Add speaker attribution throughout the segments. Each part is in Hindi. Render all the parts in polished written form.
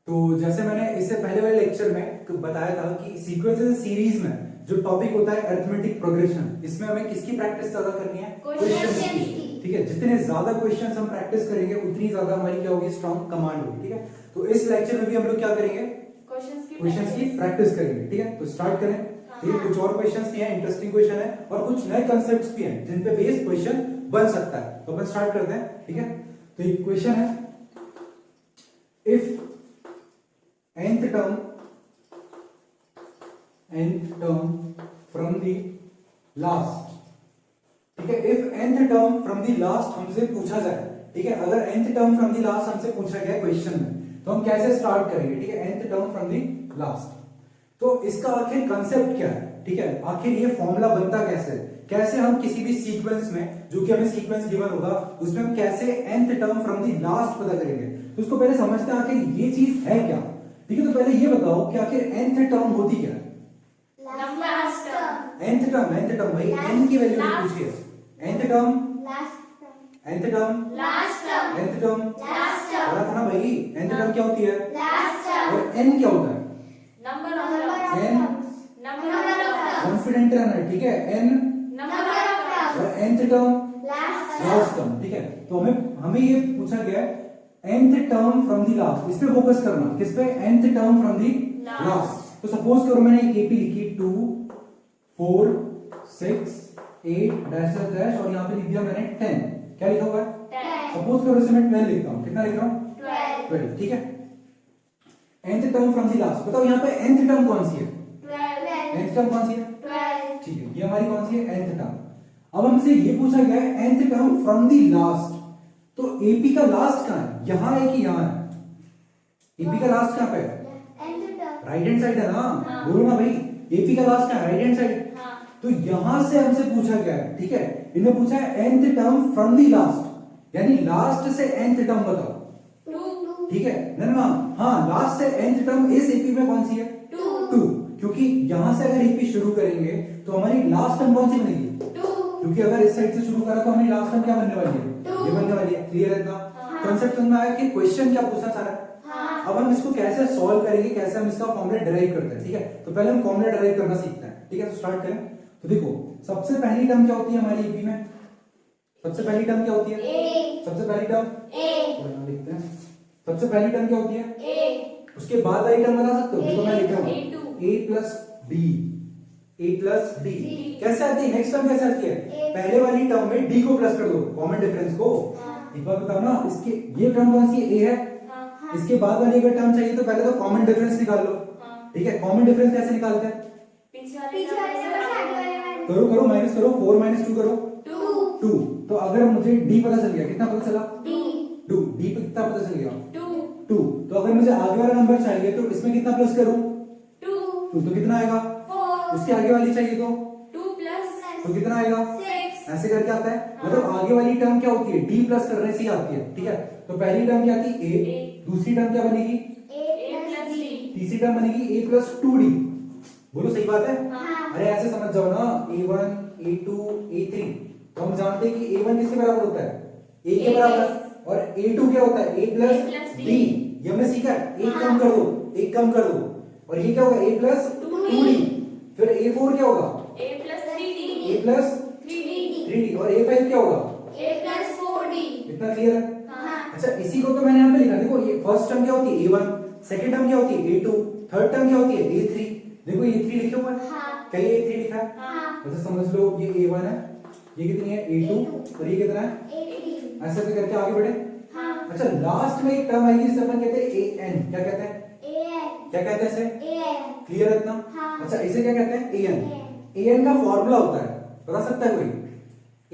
Speaker 1: तो जैसे मैंने इससे पहले वाले लेक्चर में बताया था कि सीक्वेंस सीरीज में जो टॉपिक होता है अरिथमेटिक प्रोग्रेशन, इसमें हमें किसकी प्रैक्टिस ज्यादा करनी है? क्वेश्चंस की। ठीक है, जितने ज्यादा क्वेश्चंस हम प्रैक्टिस करेंगे उतनी ज्यादा हमारी क्या होगी? स्ट्रॉन्ग कमांड होगी। ठीक है, तो इस लेक्चर में भी हम लोग क्या करेंगे? क्वेश्चंस की प्रैक्टिस करेंगे। ठीक है, तो स्टार्ट करें। ठीक है, कुछ और क्वेश्चंस भी हैं, इंटरेस्टिंग क्वेश्चन है और कुछ नए कंसेप्ट्स भी हैं जिन पे बेस्ड क्वेश्चन बन सकता है। तो अपन स्टार्ट करते हैं। ठीक है, तो एक क्वेश्चन है, if nth term from the last, ठीक है, if nth term from the last हमसे पूछा जाए, ठीक है, अगर nth term from the last हमसे पूछा गया क्वेश्चन में तो हम कैसे स्टार्ट करेंगे? ठीक है, nth term from the last, तो इसका आखिर कंसेप्ट क्या है? ठीक है, आखिर ये फॉर्मूला बनता कैसे? कैसे हम किसी भी सीक्वेंस में, जो कि हमें सीक्वेंस गिवन होगा, उसमें हम कैसे nth term from the last पता करेंगे? तो इसको पहले समझते हैं आखिर ये चीज है क्या। ठीक है, तो पहले ये बताओ कि आखिर nth टर्म होती क्या है? nth टर्म भाई n की वैल्यू पूछी है। nth term nth term nth term पता था ना भाई, nth टर्म क्या होती है और n क्या होता है? n कॉन्फिडेंट रहना। ठीक है, n और nth टर्म लास्ट टर्म। ठीक है, तो हमें ये पूछा गया है nth term from the last, इस पे फोकस करना। किस पे? nth term from the last. तो सपोज करो मैंने एक एपी लिखी 2 4 6 8 डैश डैश और यहां पे लिख दिया मैंने 10। क्या लिखा हुआ है? सपोज करो इसे मैं 12 लिखता हूं। कितना लिख रहा हूं? 12। ठीक है, nth term from the last. बताओ यहां पे nth टर्म कौन सी है? 12। nth टर्म कौन सी है? 12। ठीक है, ये हमारी कौन सी है? nth term. अब हमसे ये पूछा गया है nth term from the last, तो एपी का लास्ट कहां है? यहां है कि यहां है? एपी का लास्ट कहां पे है? राइट हैंड साइड है ना? बोलो ना भाई, एपी का लास्ट कहां है? Right hand side. तो यहां से हमसे पूछा गया है। ठीक है, इन्हें पूछा है nth term from the last, यानी लास्ट से nth टर्म बताओ। 2। ठीक है ना? हाँ, लास्ट से nth टर्म इस एपी में कौन सी है? 2। क्योंकि यहां से अगर एपी शुरू करेंगे तो हमारी लास्ट टर्म कौन सी बनेगी? 2। क्योंकि अगर इस साइड से शुरू करा तो हमारी लास्ट टर्म क्या बनने वाली है? ये बनने वाली है। क्लियर है इतना? कॉन्सेप्ट समझ में आया कि क्वेश्चन क्या पूछना चाह रहा है? अब हम इसको कैसे सॉल्व करेंगे, कैसे हम इसका फॉर्मूला डिराइव करते हैं। ठीक है, तो पहले हम फॉर्मूला डिराइव करना सीखते हैं। ठीक है, तो स्टार्ट करें। तो देखो, सबसे पहली टर्म क्या होती है हमारी एपी में? सबसे पहली टर्म क्या होती है? सबसे पहली टर्म लिखते हैं। सबसे पहली टर्म क्या होती है? उसके बाद वाली टर्म बता सकते हो? देखो मैं लिख रहा हूं a प्लस d। कैसे आती है? नेक्स्ट टर्म कैसे आती है? पहले वाली टर्म में d को प्लस कर दो, कॉमन डिफरेंस को। एक बार बताओ ना, इसके ये टर्म कौन सी है? a है। इसके बाद वाली अगर टर्म चाहिए तो पहले तो कॉमन डिफरेंस निकाल लो। ठीक है, कॉमन डिफरेंस कैसे निकालते हैं? करो माइनस करो, 4 - 2 करो 2। तो अगर मुझे d पता चल गया, कितना पता चला? 2। d पे कितना पता चल गया? 2। तो अगर मुझे आगे वाला नंबर चाहिए तो इसमें कितना प्लस करूं? 2। तो कितना आएगा? 4। इसके आगे वाली चाहिए तो 2 प्लस तो कितना आएगा? 6। ऐसे करके आता है। मतलब आगे वाली टर्म क्या होती है? d प्लस करने से ही आती है। ठीक है, तो पहली टर्म क्या थी? a। दूसरी टर्म क्या बनेगी? a plus d। तीसरी टर्म बनेगी a प्लस 2d। बोलो सही बात है? अरे ऐसे समझ जाओ ना, a1 a2 a3। तो हम जानते हैं कि a1 किसके बराबर होता है? a के बराबर। और a2 क्या होता है? a plus d। ये हमने सीखा है। एक कम कर दो और ये क्या होगा? a plus 2d। फिर a4 क्या होगा? a plus 3d। और a5 क्या होगा? a plus 4d। इतना क्लियर है? अच्छा, इसी को तो मैंने यहाँ पे लिखा। देखो, ये फर्स्ट टर्म क्या होती है? a1। सेकंड टर्म क्या होती है? a2। थर्ड टर्म क्या होती है? a3। देखो ये 3 लिखे हुआ है। कहीं a3 लिखा है? तो समझ लो ये a1 है, ये कितनी है? a2 और ये कितना है? a3। ऐसे करके आगे बढ़े। अच्छा, लास्ट में एक टर्म आएगी जिसे अपन कहते हैं an। क्या कहते हैं? क्या कहते हैं इसे? क्लियर है इतना? अच्छा, इसे क्या कहते हैं? an का फॉर्मूला होता है, बता सकता है कोई?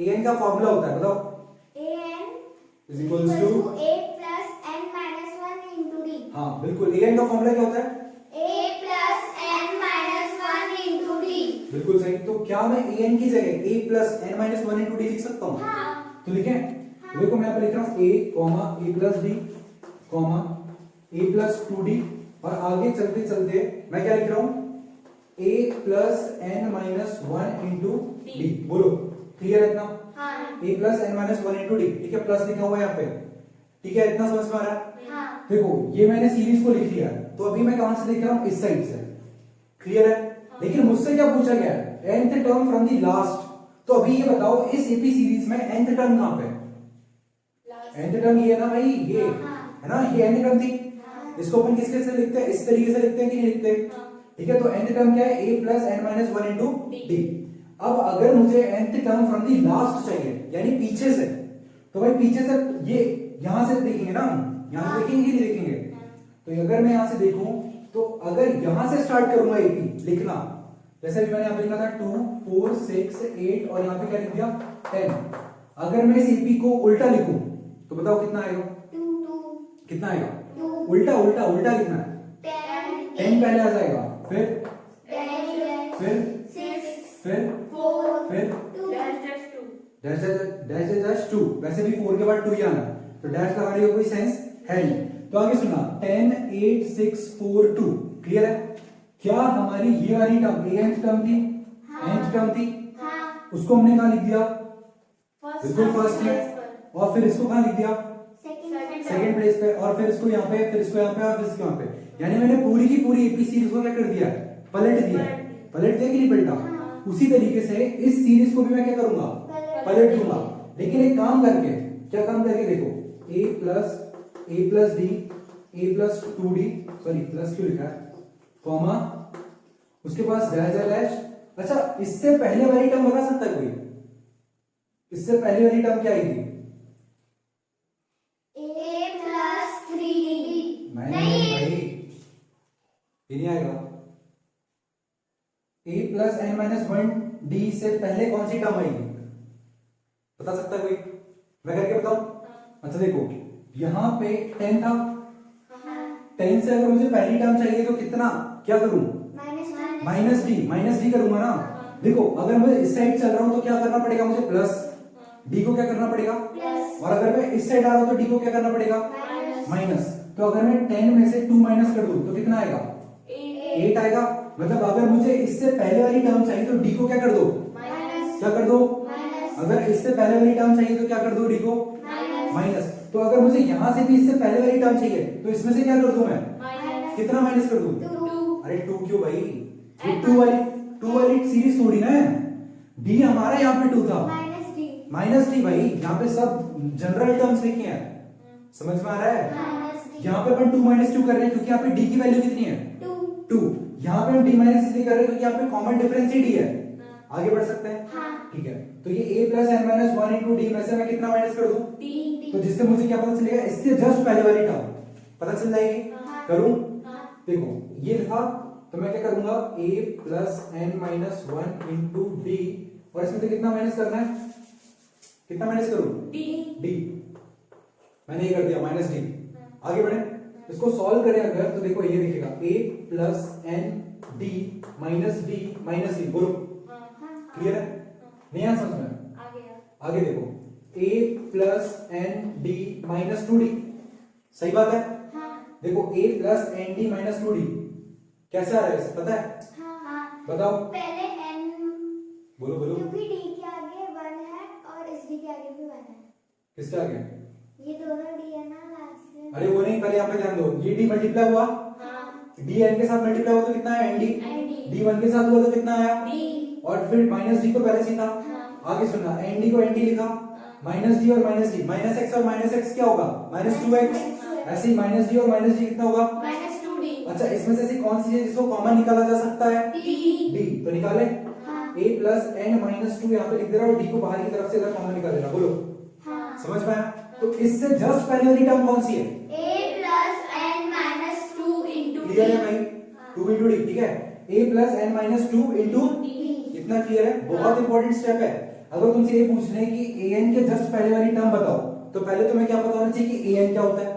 Speaker 1: an का फॉर्मूला होता है, बताओ। an is equals to a plus n minus 1 into d। हाँ बिल्कुल, an का फॉर्मूला क्या होता है? a plus n minus 1 into d। बिल्कुल सही। तो क्या मैं an की जगह a plus n minus 1 into d लिख सकता हूँ? तो लिखें। देखो मैं यहाँ पे लिख रहा हूँ a plus d a plus 2d और आगे चलते चलते मैं क्या लिख रहा हूँ? a plus n minus 1 into d। बोलो क्लियर है इतना? a plus n minus 1 into d। ठीक है, प्लस लिखा हुआ है यहाँ पे। ठीक है, इतना समझ में आ रहा है? देखो ये मैंने सीरीज को लिख लिया है, तो अभी मैं कहां से देख रहा हूं, इस साइड से, क्लियर है। लेकिन मुझसे क्या पूछा गया है, nth term from the last. तो अभी ये बताओ इस एपी सीरीज में nth टर्म कहां पे है? nth टर्म ये है ना भाई, ये है ना, ये nth टर्म थी। इसको अपन किसके से लिखते हैं, इस तरीके से लिखते हैं कि नहीं लिखते? ठीक है, तो nth टर्म क्या है, a plus n minus 1 into D. अब अगर मुझे nth term from the last चाहिए, यानी पीछे से, तो भाई पीछे से ये यहां से देखेंगे ना, यहां से देखेंगे कि नहीं देखेंगे? तो अगर मैं यहां से देखूं, तो अगर यहां से स्टार्ट करूंगा एपी लिखना, जैसे अभी मैंने यहां पे लिखा था 2 4 6 8 और यहां पे क्या लिख दिया 10। अगर मैं इस एपी को उल्टा लिखूं तो बताओ कितना आएगा?
Speaker 2: 2
Speaker 1: कितना आएगा? उल्टा उल्टा उल्टा लिखना है, 10 पहले आ जाएगा, फिर
Speaker 2: 10
Speaker 1: फिर
Speaker 2: 6
Speaker 1: फिर
Speaker 2: 4
Speaker 1: फिर
Speaker 2: 2
Speaker 1: डैश 2, वैसे भी 4 के बाद 2 ही आना है, तो डैश लगाने का कोई सेंस है नहीं। तो आगे सुना 10 8 6 4 2, क्लियर है? क्या हमारी ये वाली टर्म nth टर्म थी? nth टर्म थी, उसको हमने कहां लिख दिया? बिल्कुल फर्स्ट में, और फिर इसको कहां लिख दिया? सेकंड प्लेस पे, और फिर इसको यहाँ पे, फिर इसको यहाँ पे, और फिर इसको यहाँ पे। यानी मैंने पूरी की पूरी एपी सीरीज को क्या कर दिया है, पलट दिया। पलट दिया कि नहीं पलटा? उसी तरीके से इस सीरीज को भी मैं क्या करूंगा, पलट दूंगा। लेकिन एक काम करके, क्या काम करके देखो, a plus D, a plus 2d, sorry plus क्यों लिखा है, कॉमा, उसके पास डैश डैश। अच्छा, इससे पहले वाली टर्म बता सकता है कोई? इससे पहले वाली टर्म क्या आई थी? नहीं भाई, ये नहीं आएगा। a plus n minus 1d से पहले कौन सी टर्म आएगी, बता सकता है कोई? मैं करके बताऊं? अच्छा देखो, यहां पे 10 था, 10 से अगर मुझे पहली टर्म चाहिए तो कितना, क्या करूं, माइनस डी करूंगा ना। देखो अगर मैं इस साइड चल रहा हूं तो क्या करना पड़ेगा मुझे, प्लस डी को क्या करना पड़ेगा, और अगर मैं इस साइड आ रहा हूं तो डी को क्या करना पड़ेगा, माइनस। तो अगर मैं 10 में से 2 माइनस कर दूं तो कितना आएगा, 8 आएगा। मतलब अगर मुझे इससे पहले वाली टर्म चाहिए तो डी को क्या कर दो, क्या कर दो, अगर इससे पहले वाली टर्म चाहिए तो क्या कर दो, डी को माइनस। तो अगर मुझे यहां से भी इससे पहले वाली टर्म चाहिए तो इसमें से क्या कर दूं मैं, कितना माइनस कर दूं? अरे 2 क्यों भाई, ये 2 वाली सीरीज थोड़ी ना है। डी हमारा यहाँ पे 2 था, माइनस डी भाई, यहाँ पे सब जनरल टर्म्स लिखे हैं, समझ में आ रहा है? यहाँ पे अपन 2 माइनस 2 कर रहे हैं क्योंकि यहाँ पे डी की वैल्यू कितनी है, 2। यहाँ पे हम डी माइनस इसलिए कर रहे हैं क्योंकि यहाँ पे कॉमन डिफरेंस ही डी है। आगे बढ़ सकते हैं, ठीक है। तो ये a plus n minus 1 into D में से मैं कितना माइनस कर दूं, तो जिससे मुझे क्या पता चलेगा, इससे जस्ट पहले वाली टर्म पता चल जाएगी। करूं, देखो ये लिखा, तो मैं क्या करूंगा, a plus n minus 1 into D, और इसमें से कितना माइनस करना है, कितना माइनस करूं, डी। मैंने ये कर दिया माइनस डी। आगे बढ़े, इसको सॉल्व करें अगर, तो देखो ये दिखेगा a plus n d minus d minus d, बोलो क्लियर है? नहीं आ समझ में? आगे देखो, a plus n d minus 2d, सही बात है? देखो a plus n d minus 2d कैसे आ रहा है, पता है? बताओ,
Speaker 2: पहले n,
Speaker 1: बोलो बोलो,
Speaker 2: क्योंकि d के आगे 1 है और इस d के आगे भी 1 है।
Speaker 1: किसके आगे?
Speaker 2: ये दोनों d है ना लास्ट में।
Speaker 1: अरे वो नहीं, पहले यहाँ पे ध्यान दो, ये d मल्टीप्लाई हुआ, d n के साथ मल्टीप्लाई हुआ तो कितना है, nd, d 1 के साथ हुआ तो कितना आया, d, और फिर माइनस डी तो पहले से था। आगे सुनना, एन डी को एन डी लिखा, माइनस डी और माइनस डी, माइनस एक्स और माइनस एक्स क्या होगा, माइनस 2x। ऐसे ही माइनस डी और माइनस डी कितना होगा,
Speaker 2: माइनस 2d।
Speaker 1: अच्छा, इसमें से ऐसी कौन सी है जिसको कॉमन निकाला जा सकता है, डी। तो निकाले, a प्लस एन माइनस 2 यहाँ पे लिख दे रहा हूँ, डी को बाहर की तरफ से अगर कॉमन निकाल देना, बोलो समझ में आया? तो इससे जस्ट पहले वाली टर्म कौन सी है,
Speaker 2: a plus n minus 2 into
Speaker 1: clear है भाई, 2 इंटू डी, ठीक है, a plus n minus 2 into, इतना क्लियर है? बहुत इंपॉर्टेंट स्टेप है। अगर तुमसे ये पूछ रहे कि an के जस्ट पहले वाली टर्म बताओ, तो पहले तुम्हें क्या पता होना चाहिए कि an क्या होता है,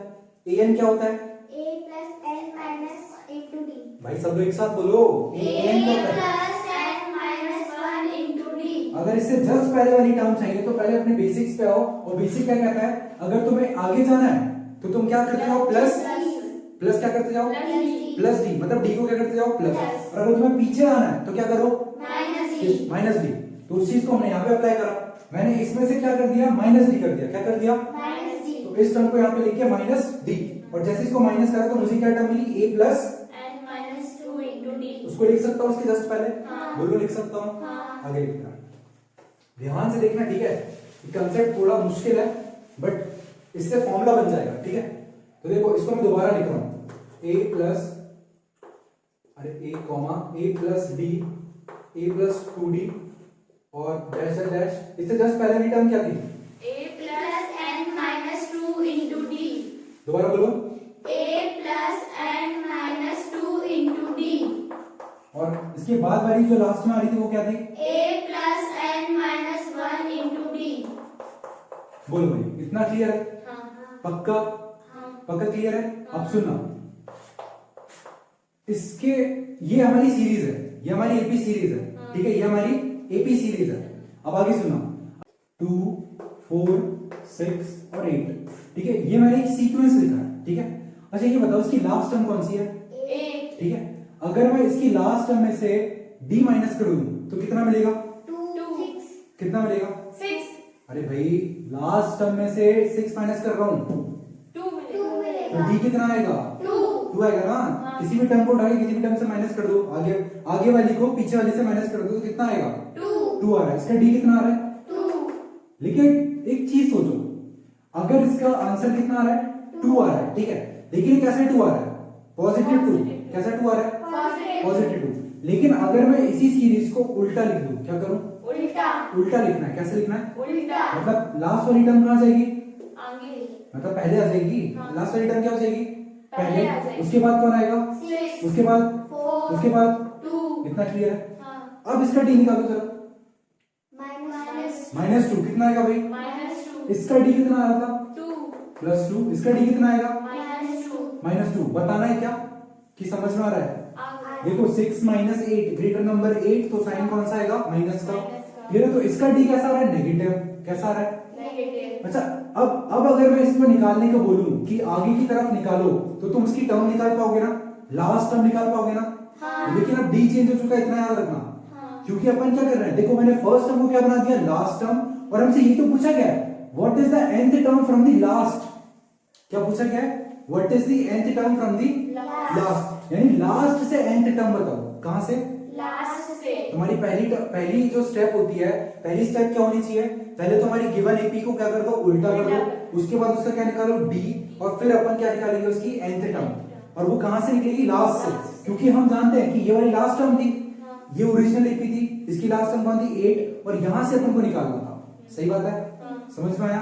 Speaker 1: an क्या होता है,
Speaker 2: a plus n minus into d।
Speaker 1: भाई सब लोग एक साथ बोलो, an क्या होता है,
Speaker 2: plus n minus 1 into d।
Speaker 1: अगर इससे जस्ट पहले वाली टर्म चाहिए तो पहले अपने बेसिक्स पे आओ, और बेसिक क्या कहता है, अगर तुम्हें आगे जाना है तो तुम क्या करते जाओ, प्लस क्या करते जाओ, प्लस डी, मतलब डी को क्या करते जाओ, प्लस। और अगर तुम्हें पीछे आना है तो क्या करो, माइनस डी। तो उस चीज को हमने यहाँ पे अप्लाई करा, मैंने इसमें से क्या कर दिया, माइनस डी कर दिया, क्या कर दिया,
Speaker 2: माइनस d।
Speaker 1: तो इस टर्म को यहाँ पे लिख के माइनस डी, और जैसे इसको माइनस करा तो मुझे क्या टर्म मिली, a plus
Speaker 2: n minus 2 into d।
Speaker 1: उसको लिख सकता हूँ उसके जस्ट पहले, बोलो लिख सकता हूँ।
Speaker 2: हाँ।
Speaker 1: आगे लिखना, ध्यान से देखना, ठीक है। कंसेप्ट थोड़ा मुश्किल है बट इससे फॉर्मूला बन जाएगा, ठीक है। तो देखो इसको मैं दोबारा लिख रहा हूँ, a plus a plus d a plus 2d और डैश डैश, इससे जस्ट पहले वाली टर्म क्या थी,
Speaker 2: a plus n minus 2 into d।
Speaker 1: दोबारा बोलो,
Speaker 2: a plus n minus 2 into d।
Speaker 1: और इसके बाद वाली जो लास्ट में आ रही थी वो क्या थी,
Speaker 2: a plus n minus 1 into d।
Speaker 1: बोलो भाई, इतना क्लियर है, पक्का पक्का क्लियर है। अब सुनना, इसके ये हमारी सीरीज है, ये हमारी एपी सीरीज है, ठीक है, ये हमारी एपी सीरीज है। अब आगे सुनो, 2 4 6 और 8, ठीक है, ये मैंने एक सीक्वेंस लिखा है, ठीक है। अच्छा ये बताओ इसकी लास्ट टर्म कौन सी है,
Speaker 2: 8।
Speaker 1: ठीक है। अगर मैं इसकी लास्ट टर्म में से d माइनस कर दूं तो कितना मिलेगा,
Speaker 2: 2 6।
Speaker 1: कितना मिलेगा,
Speaker 2: 6।
Speaker 1: अरे भाई लास्ट टर्म में से 6 माइनस कर रहा हूं
Speaker 2: 2
Speaker 1: तो
Speaker 2: मिलेगा।
Speaker 1: d कितना आएगा, 2 आएगा ना। किसी भी टर्म को उठा के किसी भी टर्म से माइनस कर दो, आगे वाली को पीछे वाली से माइनस कर दो तो कितना आएगा, 2 आ रहा है। इसका d कितना आ रहा है,
Speaker 2: 2।
Speaker 1: लेकिन एक चीज सोचो, अगर इसका आंसर कितना आ रहा है, 2 आ रहा है, ठीक है, लेकिन कैसे 2 आ रहा है, पॉजिटिव 2, कैसा 2 आ रहा है, पॉजिटिव 2। लेकिन अगर मैं इसी सीरीज को उल्टा लिख दूं, क्या करूं, उल्टा लिखना है। कैसे लिखना है, मतलब लास्ट वाली टर्म कहां जाएगी,
Speaker 2: आगे,
Speaker 1: मतलब पहले आ जाएगी, लास्ट वाली टर्म क्या हो जाएगी,
Speaker 2: पहले आ जाएगी।
Speaker 1: उसके बाद कौन आएगा,
Speaker 2: 6
Speaker 1: उसके बाद
Speaker 2: 4
Speaker 1: उसके बाद
Speaker 2: 2।
Speaker 1: इतना क्लियर है।
Speaker 2: हाँ।
Speaker 1: अब इसका d निकालो जरा,
Speaker 2: माइनस
Speaker 1: -2 कितना आएगा भाई,
Speaker 2: -2।
Speaker 1: इसका d कितना आ रहा था,
Speaker 2: 2
Speaker 1: +2, इसका d कितना आएगा,
Speaker 2: -2।
Speaker 1: -2। बताना है क्या कि समझ में आ रहा है,
Speaker 2: आगे।
Speaker 1: देखो 6 - 8 ग्रेटर नंबर 8 तो साइन कौन सा आएगा, माइनस का,
Speaker 2: माइनस का।
Speaker 1: क्लियर है। तो इसका d कैसा आ रहा है, नेगेटिव, कैसा आ रहा है।
Speaker 2: नेगेटिव।
Speaker 1: अच्छा अब अगर मैं इसको निकालने को बोलूं कि आगे की तरफ निकालो तो तुम उसकी टर्म निकाल पाओगे ना, लास्ट टर्म निकाल पाओगे ना।
Speaker 2: हाँ।
Speaker 1: लेकिन अब d चेंज हो चुका है, इतना याद रखना।
Speaker 2: हाँ।
Speaker 1: क्योंकि अपन क्या कर रहे हैं, देखो मैंने फर्स्ट टर्म को क्या बना दिया, लास्ट टर्म, और हमसे ये तो पूछा गया है what is the nth term from the last, क्या पूछा गया है, what is the nth term from the last, यानी लास्ट से nth टर्म बताओ, कहां से,
Speaker 2: लास्ट से।
Speaker 1: तुम्हारी पहली जो स्टेप होती है, पहली स्टेप क्या होनी चाहिए, पहले तो हमारी गिवन एपी को क्या कर दो, उल्टा कर दो, उसके बाद उसका क्या निकालो, d, और फिर अपन क्या निकालेंगे, उसकी nth टर्म, और वो कहां से निकलेगी, लास्ट से, क्योंकि हम जानते हैं कि ये वाली लास्ट टर्म थी, ये ओरिजिनल एपी थी, इसकी लास्ट टर्म कौन थी, 8, और यहां से अपन को निकालना था। सही बात है, समझ में आया।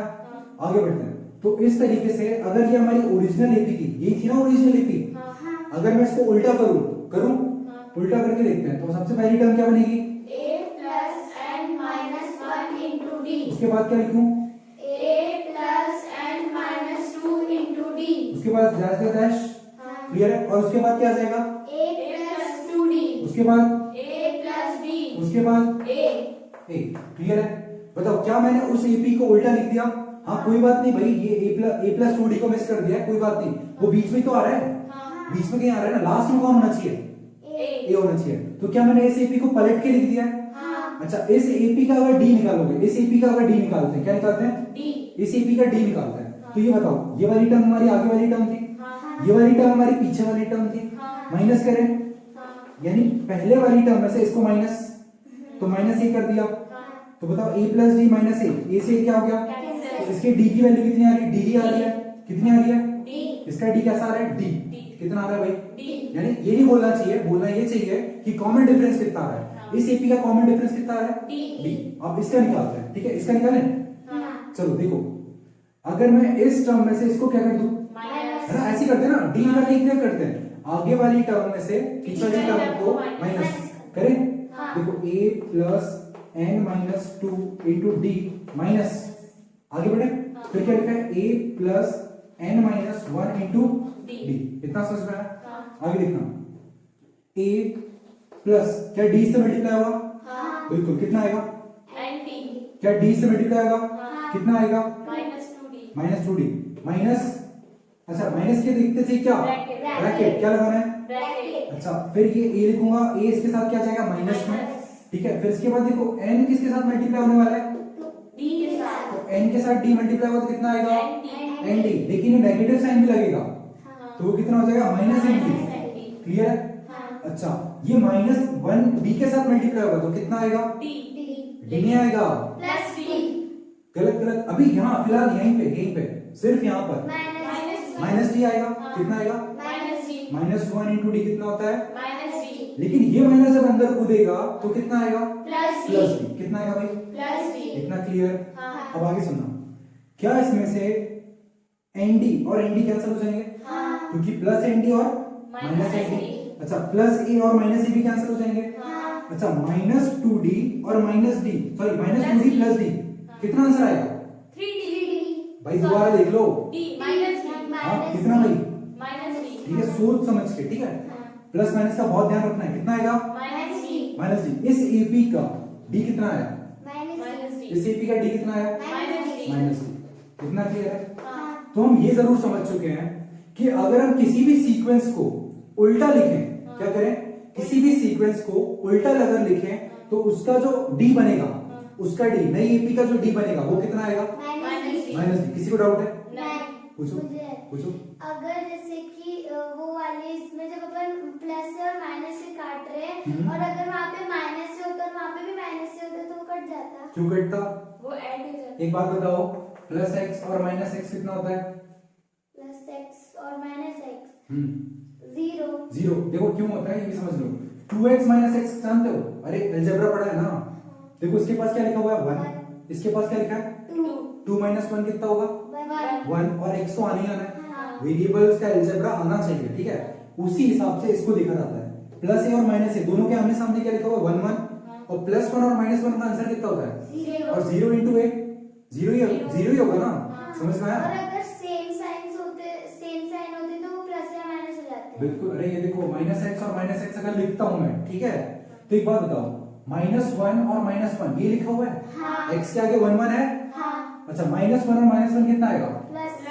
Speaker 1: आगे बढ़ते हैं। तो इस तरीके से अगर ये हमारी ओरिजिनल एपी थी, यही थी ना ओरिजिनल एपी, अगर मैं इसको उल्टा करूं उल्टा करके देखते हैं। तो सबसे पहली टर्म क्या बनेगी,
Speaker 2: a plus n minus 1 into d।
Speaker 1: उसके बाद क्या लिखूं,
Speaker 2: a plus n minus 2 into d।
Speaker 1: उसके बाद डैश का डैश, क्लियर है, और उसके बाद क्या आ जाएगा,
Speaker 2: a plus 2d।
Speaker 1: उसके बाद
Speaker 2: a plus d।
Speaker 1: उसके बाद
Speaker 2: a।
Speaker 1: क्लियर है। बताओ क्या मैंने उस एपी को उल्टा लिख दिया, हाँ कोई बात नहीं भाई, ये a प्लस 2d को मिस कर दिया, कोई बात नहीं, वो बीच में तो आ रहा है, बीच में कहीं आ रहा है ना, लास्ट में कौन होना चाहिए, ए होना चाहिए। तो क्या मैंने इस एपी को पलट के लिख दिया है। अच्छा इस एपी का अगर डी निकालोगे, इस एपी का अगर डी निकालते हैं, क्या निकालते हैं,
Speaker 2: डी।
Speaker 1: इस एपी का डी निकालते हैं। तो ये बताओ, ये वाली टर्म हमारी आगे वाली टर्म थी, ये वाली टर्म हमारी पीछे वाली टर्म थी, माइनस करें, यानी पहले वाली टर्म में से इसको माइनस, तो माइनस ए कर दिया। तो बताओ a प्लस डी माइनस ए से क्या हो गया, तो इसके d की वैल्यू कितनी आ रही है, डी ही आ रही है, कितनी आ रही है, इसका d कैसा आ रहा है, d, कितना आ रहा है भाई, यानी ये नहीं बोलना चाहिए, बोलना ये चाहिए कि कॉमन डिफरेंस कितना आ रहा है, इस एपी का कॉमन डिफरेंस कितना आ रहा है, d। अब इसका निकालते हैं, ठीक है, इसका निकालें। चलो देखो, अगर मैं इस टर्म में से इसको क्या कर दूं, है ना, ऐसे करते हैं ना, डी का क्या करते हैं, आगे वाली टर्म में से पीछे वाली टर्म को माइनस करें। देखो a plus n minus 2 into D minus, आगे बढ़े, फिर क्या लिखा है, a plus n minus 1 into D, इतना समझ में आया। आगे लिखना, a प्लस क्या d से मल्टीप्लाई होगा, बिल्कुल, कितना आएगा, क्या d से मल्टीप्लाई होगा, कितना आएगा, -2d, माइनस, अच्छा माइनस के देखते थे क्या, ब्रैकेट क्या लगाना है, अच्छा फिर ये a लिखूंगा, a इसके साथ क्या जाएगा, माइनस में, ठीक है। फिर इसके बाद देखो n किसके साथ मल्टीप्लाई होने वाला है,
Speaker 2: डी के साथ,
Speaker 1: तो n के साथ d मल्टीप्लाई होगा तो कितना आएगा, nd, लेकिन ये नेगेटिव साइन भी लगेगा, तो वो कितना हो जाएगा minus n d.
Speaker 3: D.
Speaker 1: Clear है?
Speaker 3: हाँ।
Speaker 1: अच्छा ये माइनस वन डी के साथ मल्टीप्लाई होगा तो कितना आएगा?
Speaker 3: डी।
Speaker 1: डी नहीं आएगा,
Speaker 3: प्लस डी।
Speaker 1: गलत गलत। अभी यहाँ फिलहाल यहीं पे सिर्फ यहाँ पर
Speaker 3: माइनस
Speaker 1: माइनस डी आएगा।
Speaker 3: हाँ।
Speaker 1: कितना आएगा?
Speaker 3: Minus d.
Speaker 1: Minus one into D कितना होता है?
Speaker 3: Minus D.
Speaker 1: लेकिन ये माइनस जब अंदर कूदेगा तो कितना आएगा?
Speaker 3: Plus
Speaker 1: plus
Speaker 3: D.
Speaker 1: डी। कितना आएगा भाई?
Speaker 3: Plus D.
Speaker 1: इतना क्लियर?
Speaker 3: हाँ।
Speaker 1: अब आगे सुनना, क्या इसमें से एनडी और एनडी कैंसिल हो जाएंगे?
Speaker 3: हाँ।
Speaker 1: क्योंकि प्लस एनडी और माइनस एनडी। अच्छा प्लस ए और माइनस ए भी कैंसिल हो जाएंगे।
Speaker 3: हाँ।
Speaker 1: अच्छा माइनस टू डी और minus D, sorry minus two D plus D, कितना आंसर आएगा?
Speaker 3: 3D।
Speaker 1: भाई दोबारा देख लो।
Speaker 3: D minus D.
Speaker 1: हाँ कितना भाई?
Speaker 3: Minus D.
Speaker 1: ठीक है सोच समझ के, ठीक है प्लस माइनस का बहुत ध्यान रखना है। कितना आएगा?
Speaker 3: Minus d.
Speaker 1: Minus D. इस एपी का डी कितना आया?
Speaker 3: Minus D.
Speaker 1: इस एपी का डी कितना आया?
Speaker 3: Minus d.
Speaker 1: Minus D. कितना क्लियर है?
Speaker 3: हाँ।
Speaker 1: तो हम ये जरूर समझ चुके हैं कि अगर हम किसी भी सीक्वेंस को उल्टा लिखें, क्या करें? किसी भी सीक्वेंस को उल्टा अगर लिखें तो उसका जो डी बनेगा, उसका डी नई एपी का जो डी बनेगा वो कितना आएगा?
Speaker 3: Minus d.
Speaker 1: Minus D. किसी को डाउट है?
Speaker 3: नहीं।
Speaker 1: पूछो पूछो।
Speaker 2: अगर जैसे कि वो वाले इसमें जब अपन प्लस से और माइनस से काट रहे हैं और अगर वहाँ पे माइनस से होता और वहाँ पे भी माइनस से होता तो वो कट जाता।
Speaker 1: क्यों कटता?
Speaker 3: वो ऐड हो जाता।
Speaker 1: एक बात बताओ, प्लस एक्स और माइनस एक्स कितना होता है?
Speaker 2: प्लस एक्स और माइनस एक्स
Speaker 1: जीरो।
Speaker 2: 0।
Speaker 1: देखो क्यों होता है ये भी समझ लो। 2x माइनस एक्स जानते हो? अरे अलजेब्रा पढ़ा है ना। देखो इसके पास क्या लिखा हुआ है? 1। इसके पास क्या लिखा है? 2 माइनस 1 कितना होगा? 1। और x तो आना ही आना है, वेरिएबल्स का अलजेब्रा आना चाहिए, ठीक है? उसी हिसाब से इसको देखा जाता है। प्लस ए और माइनस ए दोनों के आमने सामने क्या लिखा हुआ है? 1 1। और प्लस 1 और माइनस 1 का आंसर कितना होता है? और 0 इंटू ए 0 ही होगा ना। समझ में आया?
Speaker 2: और अगर सेम साइन होते तो वो प्लस या माइनस हो जाते हैं।
Speaker 1: बिल्कुल। अरे ये देखो माइनस एक्स और माइनस एक्स अगर लिखता हूं मैं, ठीक है? तो एक बात बताओ, माइनस 1 और माइनस 1 ये लिखा हुआ है।
Speaker 2: हाँ।
Speaker 1: एक्स के आगे 1 1 है।
Speaker 2: हाँ।
Speaker 1: अच्छा माइनस 1 और माइनस 1 कितना आएगा?
Speaker 2: प्लस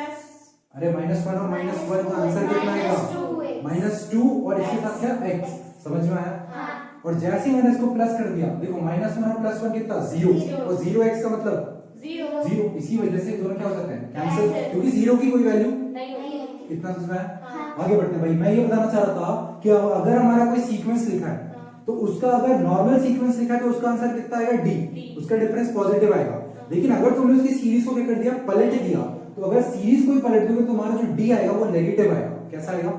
Speaker 1: अरे माइनस 1 और माइनस 1 का आंसर कितना आएगा? माइनस 2 और इसके साथ क्या? एक्स। समझ में आया?
Speaker 2: हाँ।
Speaker 1: और जैसे ही मैंने इसको प्लस कर दिया, देखो माइनस 1 और प्लस 1 कितना? 0। और 0 एक्स का मतलब 0। इसी वजह से दोनों क्या हो जाते हैं? कैंसिल, क्योंकि 0 की कोई वैल्यू
Speaker 3: नहीं होती।
Speaker 1: इतना समझ में आया?
Speaker 3: हाँ।
Speaker 1: आगे बढ़ते हैं भाई। मैं ये बताना चाह रहा था कि अगर हमारा कोई सीक्वेंस लिखा है तो उसका अगर नॉर्मल सीक्वेंस लिखा है तो उसका आंसर कितना आएगा? डी। उसका डिफरेंस पॉजिटिव आएगा। लेकिन अगर तुमने उसकी सीरीज को क्या कर दिया? पलट दिया, तो अगर सीरीज को ही पलट दोगे तो हमारा जो डी आएगा वो नेगेटिव आएगा। कैसा आएगा?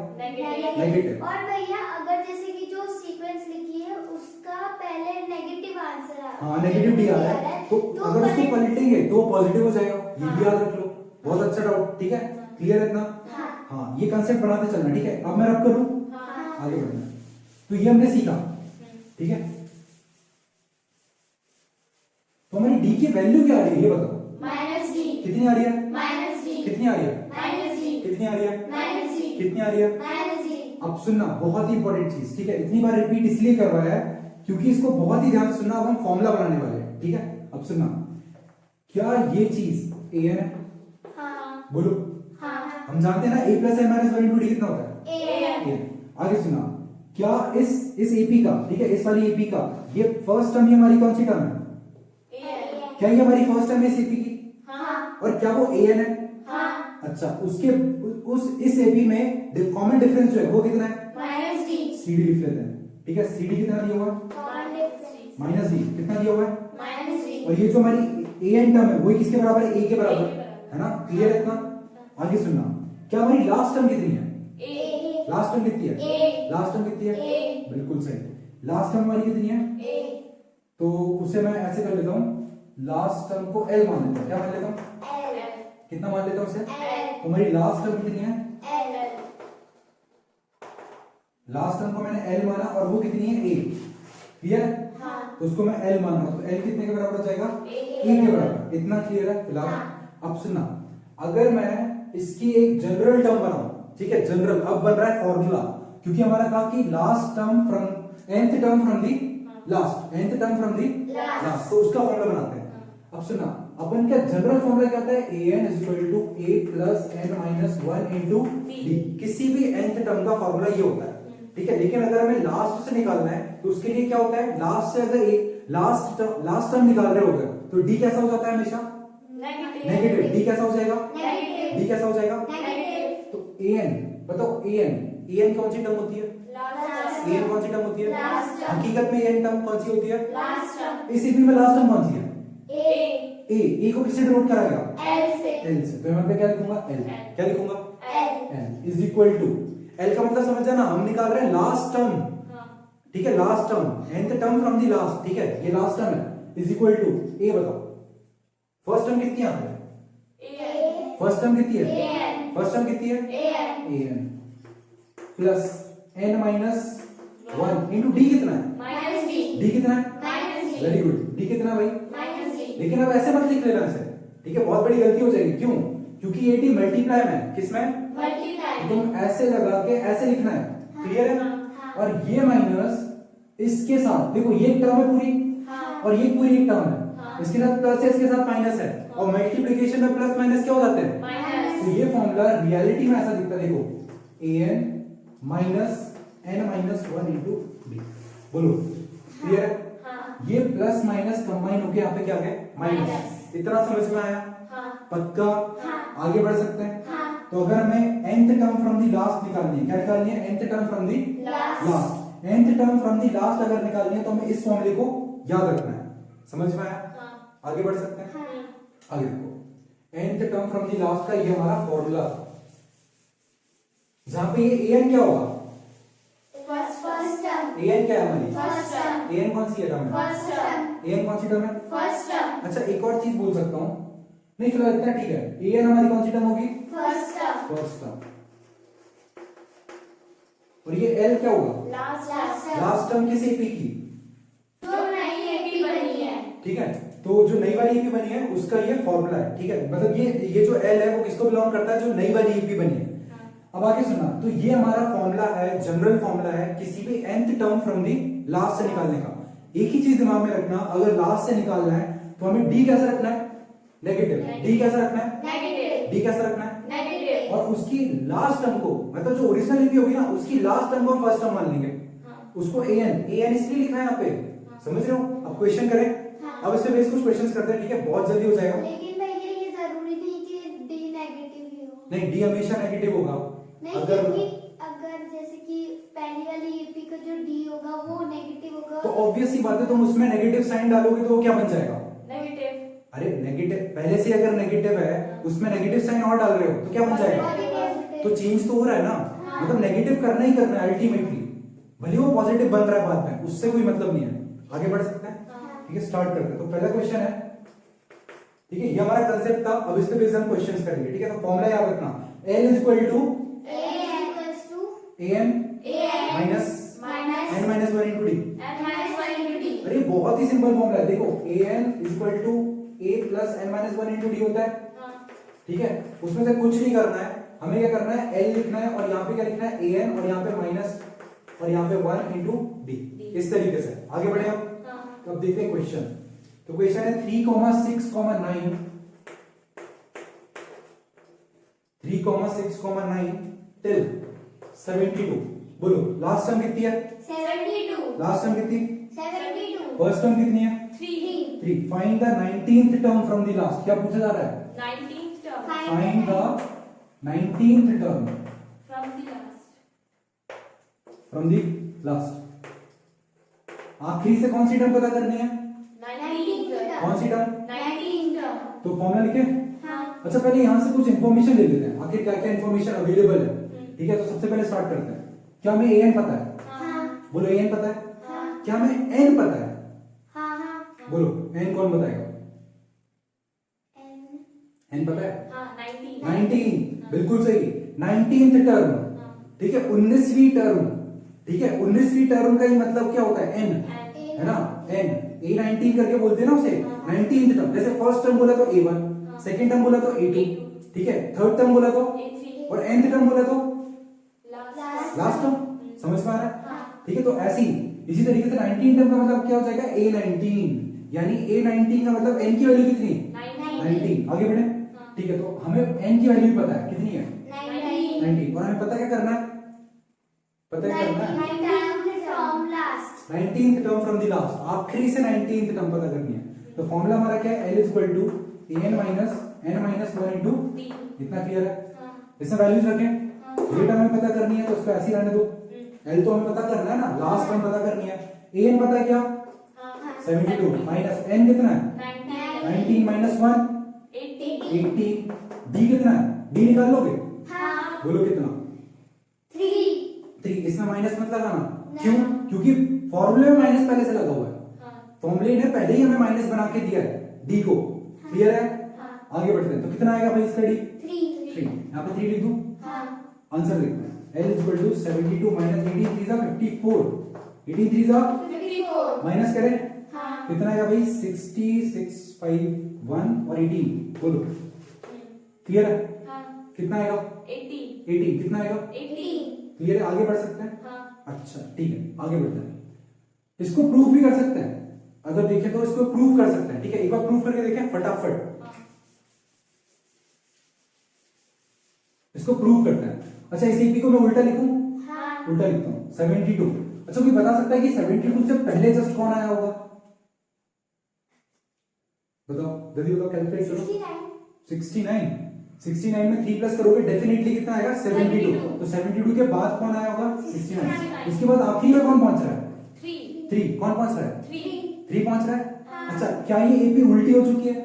Speaker 1: नेगेटिव।
Speaker 2: और भैया अगर जैसे कि जो सीक्वेंस लिखी है उसका पहले नेगेटिव आंसर आ रहा है,
Speaker 1: हाँ नेगेटिव डी आ रहा है, तो अगर उसको पलटेंगे तो पॉजिटिव हो जाएगा। ये भी याद रख लो। बहुत अच्छा डाउट, ठीक है? क्लियर है इतना? हाँ ये कंसेप्ट बनाते चलना, ठीक है? अब मैं रब करूं, आगे बढ़ना। तो ये हमने सीखा, ठीक है? तो हमारी डी की वैल्यू क्या आ रही है ये बताओ?
Speaker 3: Minus D.
Speaker 1: कितनी आ रही है?
Speaker 3: Minus D.
Speaker 1: कितनी आ रही है?
Speaker 3: Minus D.
Speaker 1: कितनी आ रही है?
Speaker 3: Minus D.
Speaker 1: कितनी आ रही है?
Speaker 2: Minus D.
Speaker 1: अब सुनना, बहुत ही इंपॉर्टेंट चीज, ठीक है? इतनी बार रिपीट इसलिए करवाया है क्योंकि इसको बहुत ही ध्यान से सुनना। अब हम फॉर्मूला बनाने वाले हैं, ठीक है? अब सुनना, क्या ये चीज an है?
Speaker 2: हाँ।
Speaker 1: बोलो।
Speaker 2: हाँ।
Speaker 1: हम जानते हैं ना a plus n minus 1 into D कितना होता है?
Speaker 2: ए।
Speaker 1: an। आगे सुना, क्या इस एपी का, ठीक है, इस वाली एपी का ये फर्स्ट टर्म, ये हमारी कौन सी टर्म है? क्या ये हमारी फर्स्ट टर्म है इस एपी की?
Speaker 2: हाँ।
Speaker 1: और क्या वो an है?
Speaker 2: हाँ।
Speaker 1: अच्छा उसके इस एपी में कॉमन डिफरेंस जो है वो कितना है?
Speaker 3: Minus D.
Speaker 1: cd लिख लेते हैं, ठीक है? cd कितना दिया हुआ है? Minus D. कितना दिया हुआ है?
Speaker 3: Minus D.
Speaker 1: और ये जो हमारी an टर्म है वही किसके बराबर है? a के बराबर है ना? क्लियर है इतना? आगे सुनना, क्या हमारी लास्ट टर्म कितनी है?
Speaker 2: ए।
Speaker 1: लास्ट टर्म कितनी है?
Speaker 2: A।
Speaker 1: लास्ट टर्म कितनी है?
Speaker 2: A।
Speaker 1: बिल्कुल सही। लास्ट टर्म हमारी कितनी है?
Speaker 2: ए।
Speaker 1: तो उसे मैं ऐसे कर लेता हूँ, लास्ट टर्म को l मान लेता हूँ। क्या मान लेता हूँ?
Speaker 2: एल।
Speaker 1: कितना मान लेता हूँ उसे?
Speaker 2: एल।
Speaker 1: तो हमारी लास्ट टर्म कितनी है?
Speaker 2: एल।
Speaker 1: लास्ट टर्म को मैंने l माना और वो कितनी है? a। क्लियर है?
Speaker 2: हाँ।
Speaker 1: तो उसको मैं l मान रहा हूँ, तो l कितने के बराबर हो जाएगा?
Speaker 2: A
Speaker 1: a के बराबर। इतना क्लियर है फिलहाल?
Speaker 2: हाँ।
Speaker 1: अब सुनना, अगर मैं इसकी एक जनरल टर्म बनाऊं, ठीक है? जनरल अब बन रहा है फॉर्मूला, क्योंकि हमारा था कि last term from nth term from the last, nth term from the last, तो उसका फॉर्मूला बनाते हैं। अब सुनना, अपन क्या जनरल फॉर्मूला क्या होता है? an is equal to a plus n minus 1 into d। किसी भी nth टर्म का फॉर्मूला ये होता है, ठीक है? लेकिन अगर हमें लास्ट से निकालना है तो उसके लिए क्या होता है? लास्ट से अगर लास्ट टर्म निकाल रहे होगा तो d कैसा हो जाता है? हमेशा नेगेटिव। d कैसा हो जाएगा?
Speaker 2: नेगेटिव।
Speaker 1: d कैसा हो जाएगा?
Speaker 2: नेगेटिव।
Speaker 1: तो an बताओ an कौन सी टर्म होती है?
Speaker 3: लास्ट
Speaker 1: an कौन सी टर्म होती है?
Speaker 3: Last term.
Speaker 1: हकीकत में an टर्म कौन सी होती है?
Speaker 3: लास्ट टर्म
Speaker 1: इस इक्वेशन में लास्ट टर्म कौन सी है?
Speaker 3: ए
Speaker 1: ए को किससे डिनोट करा गया?
Speaker 3: एल से
Speaker 1: l से। तो मैं पे क्या लिखूंगा? l। क्या लिखूंगा?
Speaker 3: L
Speaker 1: l is equal to, l का मतलब समझ जाना, हम निकाल रहे हैं लास्ट टर्म, ठीक है, last term, nth term from the last, ठीक है, ये लास्ट टर्म है, इज इक्वल टू ए। बताओ फर्स्ट टर्म कितनी है यहाँ पे?
Speaker 3: ए
Speaker 1: फर्स्ट टर्म कितनी है?
Speaker 3: एन
Speaker 1: फर्स्ट टर्म कितनी है?
Speaker 3: ए
Speaker 1: an plus n minus 1 into D कितना है?
Speaker 3: माइनस डी
Speaker 1: डी कितना है?
Speaker 3: Minus D
Speaker 1: very good, D कितना है भाई?
Speaker 3: माइनस डी
Speaker 1: लेकिन अब ऐसे मत लिख लेना इसे, ठीक है, बहुत बड़ी गलती हो जाएगी। क्यों? क्योंकि ये डी मल्टीप्लाई में है, किसमें?
Speaker 3: मल्टीप्लाई
Speaker 1: तुम ऐसे लगा के ऐसे लिखना है, क्लियर है?
Speaker 3: हाँ।
Speaker 1: और ये माइनस इसके साथ, देखो ये एक टर्म है पूरी
Speaker 3: हाँ
Speaker 1: और ये पूरी एक टर्म है,
Speaker 3: हाँ।
Speaker 1: इसके साथ प्लस है, इसके साथ माइनस है, और मल्टीप्लिकेशन में प्लस माइनस क्या हो जाते हैं?
Speaker 3: माइनस
Speaker 1: तो ये फॉर्मूला रियलिटी में ऐसा दिखता है, देखो an minus n minus 1 into D. बोलो क्लियर है?
Speaker 3: हाँ
Speaker 1: ये प्लस माइनस कंबाइन होके यहाँ पे क्या गए? माइनस।
Speaker 3: माइनस।
Speaker 1: इतना समझ में आया?
Speaker 3: हाँ
Speaker 1: पक्का?
Speaker 3: हाँ
Speaker 1: आगे बढ़ सकते हैं?
Speaker 3: हाँ
Speaker 1: तो अगर हमें nth term from the last निकालनी है, क्या निकालनी है? nth term from the
Speaker 3: last
Speaker 1: last. nth term from the last अगर निकालनी है तो हमें इस फॉर्मूले को याद रखना है। समझ में आया?
Speaker 3: हाँ
Speaker 1: आगे बढ़ सकते हैं?
Speaker 3: हाँ
Speaker 1: आगे देखो, nth term from the last का ये हमारा फॉर्मूला था, जहां पे ये an क्या होगा?
Speaker 3: फर्स्ट टर्म
Speaker 1: an क्या है हमारी?
Speaker 3: फर्स्ट टर्म
Speaker 1: an कौन सी है टर्म है?
Speaker 3: फर्स्ट टर्म
Speaker 1: an कौन सी टर्म है?
Speaker 3: फर्स्ट टर्म
Speaker 1: अच्छा एक और चीज बोल सकता हूँ, नहीं फिलहाल इतना ठीक है। an हमारी कौन सी टर्म होगी?
Speaker 3: First term
Speaker 1: first term. और ये l क्या होगा?
Speaker 3: लास्ट
Speaker 1: लास्ट टर्म किस एपी की?
Speaker 3: जो नई एपी बनी है
Speaker 1: ठीक है, तो जो नई वाली एपी बनी है उसका ये फॉर्मूला है, ठीक है, मतलब ये जो l है वो किसको बिलोंग करता है? जो नई वाली एपी बनी है। अब आगे सुनना, तो ये हमारा फॉर्मूला है, जनरल फॉर्मूला है किसी भी nth term from the last से निकालने का। एक ही चीज दिमाग में रखना, अगर लास्ट से निकालना है तो हमें d कैसे रखना है? नेगेटिव। d कैसे रखना है?
Speaker 3: नेगेटिव
Speaker 1: d कैसे रखना है?
Speaker 3: नेगेटिव
Speaker 1: और उसकी लास्ट टर्म को, मतलब जो ओरिजिनल एपी होगी ना उसकी लास्ट टर्म को हम फर्स्ट टर्म मान लेंगे, उसको an इसलिए लिखा है यहाँ पे, समझ रहे हो? अब क्वेश्चन करें, अब इससे बेस कुछ क्वेश्चंस करते हैं, ठीक है, बहुत जल्दी हो जाएगा।
Speaker 2: लेकिन भैया ये जरूरी नहीं कि डी नेगेटिव ही हो।
Speaker 1: नहीं, डी हमेशा नेगेटिव होगा।
Speaker 2: नहीं,
Speaker 1: अगर
Speaker 2: क्योंकि अगर जैसे कि पहली वाली ईपी का जो डी होगा वो नेगेटिव होगा।
Speaker 1: तो ऑब्वियस सी बात है, तुम उसमें नेगेटिव साइन डालोगे तो वो क्या बन जाएगा?
Speaker 3: नेगेटिव
Speaker 1: अरे नेगेटिव पहले से अगर नेगेटिव है उसमें नेगेटिव साइन और डाल रहे हो तो क्या बन जाएगा? तो चेंज तो हो रहा है ना, मतलब नेगेटिव करना ही करना है अल्टीमेटली, भले वो पॉजिटिव बन रहा है बाद में, उससे कोई मतलब नहीं है। आगे बढ़ सकते हैं, ठीक है, स्टार्ट करते हैं। तो पहला क्वेश्चन है, ठीक है, ये हमारा कंसेप्ट था, अब इसके बेस हम क्वेश्चंस करेंगे, ठीक है। तो फॉर्मूला याद रखना, l is equal to an minus n minus 1 into d. अरे बहुत ही सिंपल फॉर्मूला है, देखो an is equal to a plus n minus 1 into d होता है, ठीक है। उसमें से कुछ नहीं करना है, हमें क्या करना है? l लिखना है और यहाँ पे क्या लिखना है? an और यहाँ पे माइनस और यहाँ पे 1 इंटू डी, इस तरीके से। आगे बढ़े हम, तो अब देखते हैं क्वेश्चन। तो क्वेश्चन है 3,6,9 3,6,9 टिल 72। बोलो लास्ट टर्म कितनी है?
Speaker 3: 72
Speaker 1: लास्ट टर्म कितनी?
Speaker 3: 72
Speaker 1: फर्स्ट टर्म कितनी है?
Speaker 3: 3
Speaker 1: 3। Find the 19th term from the last. क्या पूछा जा रहा है?
Speaker 3: 19th term
Speaker 1: find the 19th term
Speaker 3: from the last
Speaker 1: from the last. आखिरी से कौन सी टर्म पता करनी है?
Speaker 3: 19th term
Speaker 1: कौन सी टर्म?
Speaker 3: 19th term
Speaker 1: तो फॉर्मूला लिखे।
Speaker 3: हाँ
Speaker 1: अच्छा पहले यहाँ से कुछ इन्फॉर्मेशन ले लेते हैं, आखिर क्या क्या इन्फॉर्मेशन अवेलेबल है, ठीक है। तो सबसे पहले स्टार्ट करते हैं। क्या हमें an पता है?
Speaker 3: हाँ
Speaker 1: बोलो an पता है?
Speaker 3: हाँ
Speaker 1: क्या हमें n पता है?
Speaker 2: हाँ
Speaker 1: बोलो n कौन बताएगा? n पता है?
Speaker 3: हाँ 19
Speaker 1: 19, बिल्कुल सही, 19th टर्म, ठीक है, 19वीं टर्म, ठीक है। 19वीं टर्म का ही मतलब क्या होता है? n, है ना, n a19 करके बोलते हैं ना उसे, 19th टर्म। जैसे फर्स्ट टर्म बोला तो a1, सेकंड टर्म बोला तो a2, ठीक है, थर्ड टर्म बोला तो,
Speaker 3: A3
Speaker 1: और nth टर्म बोला तो
Speaker 3: last
Speaker 1: लास्ट टर्म। समझ पा रहा है? ठीक है, तो ऐसे ही इसी तरीके से 19 टर्म का मतलब क्या हो जाएगा? a19, यानी a19 का मतलब n की वैल्यू कितनी? 19। आगे बढ़े, ठीक है। तो हमें n की वैल्यू पता है, कितनी है? 19। और हमें पता क्या करना है? पता क्या करना है? 19th term from the last, आखिरी से 19th टर्म पता करनी है। तो फॉर्मूला हमारा क्या है? l is equal to an minus n minus 1 into, इतना क्लियर है? इसमें वैल्यूज रखें, ये टर्म हमें पता करनी है तो उसको ऐसे ही रहने दो। एल तो हमें पता करना है ना, लास्ट टर्म पता करनी है। ए एन पता है क्या? 72 माइनस एन कितना है? 19 माइनस 1 18। डी कितना है? डी निकाल लोगे? बोलो कितना? 3। इसमें माइनस मत लगाना। क्यों? क्योंकि फॉर्मूले में माइनस पहले से लगा हुआ है। फॉर्मूले ने पहले ही हमें माइनस बना के दिया है डी को। क्लियर है? आगे बढ़ते हैं। तो कितना आएगा भाई इसका डी? 3। यहाँ पे 3 लिख दूं? आंसर लिखते हैं। L is equal to 72 minus 18 3 54। 18 3 minus करें कितना आएगा भाई? 66 5 1 और 18। बोलो क्लियर है? कितना आएगा? 18 कितना आएगा? क्लियर है? आगे बढ़ सकते हैं? अच्छा ठीक है, आगे बढ़ते हैं। इसको प्रूफ भी कर सकते हैं, अगर देखें तो इसको प्रूफ कर सकते हैं। ठीक है, एक बार प्रूफ करके देखें फटाफट। इसको प्रूव करते हैं। अच्छा इस एपी को मैं उल्टा लिखूं? उल्टा लिखता हूं 72। अच्छा कोई बता सकता है कि 72 से पहले जस्ट कौन आया होगा? बताओ जल्दी बताओ, कैलकुलेट करो। 69 में 3 प्लस करोगे डेफिनेटली कितना आएगा? 72। तो 72 के बाद कौन आया होगा? 69। इसके बाद आखिरी में कौन पहुंच रहा है? 3। कौन पहुंच रहा है? 3 पहुंच रहा है। अच्छा क्या ये एपी उल्टी हो चुकी है?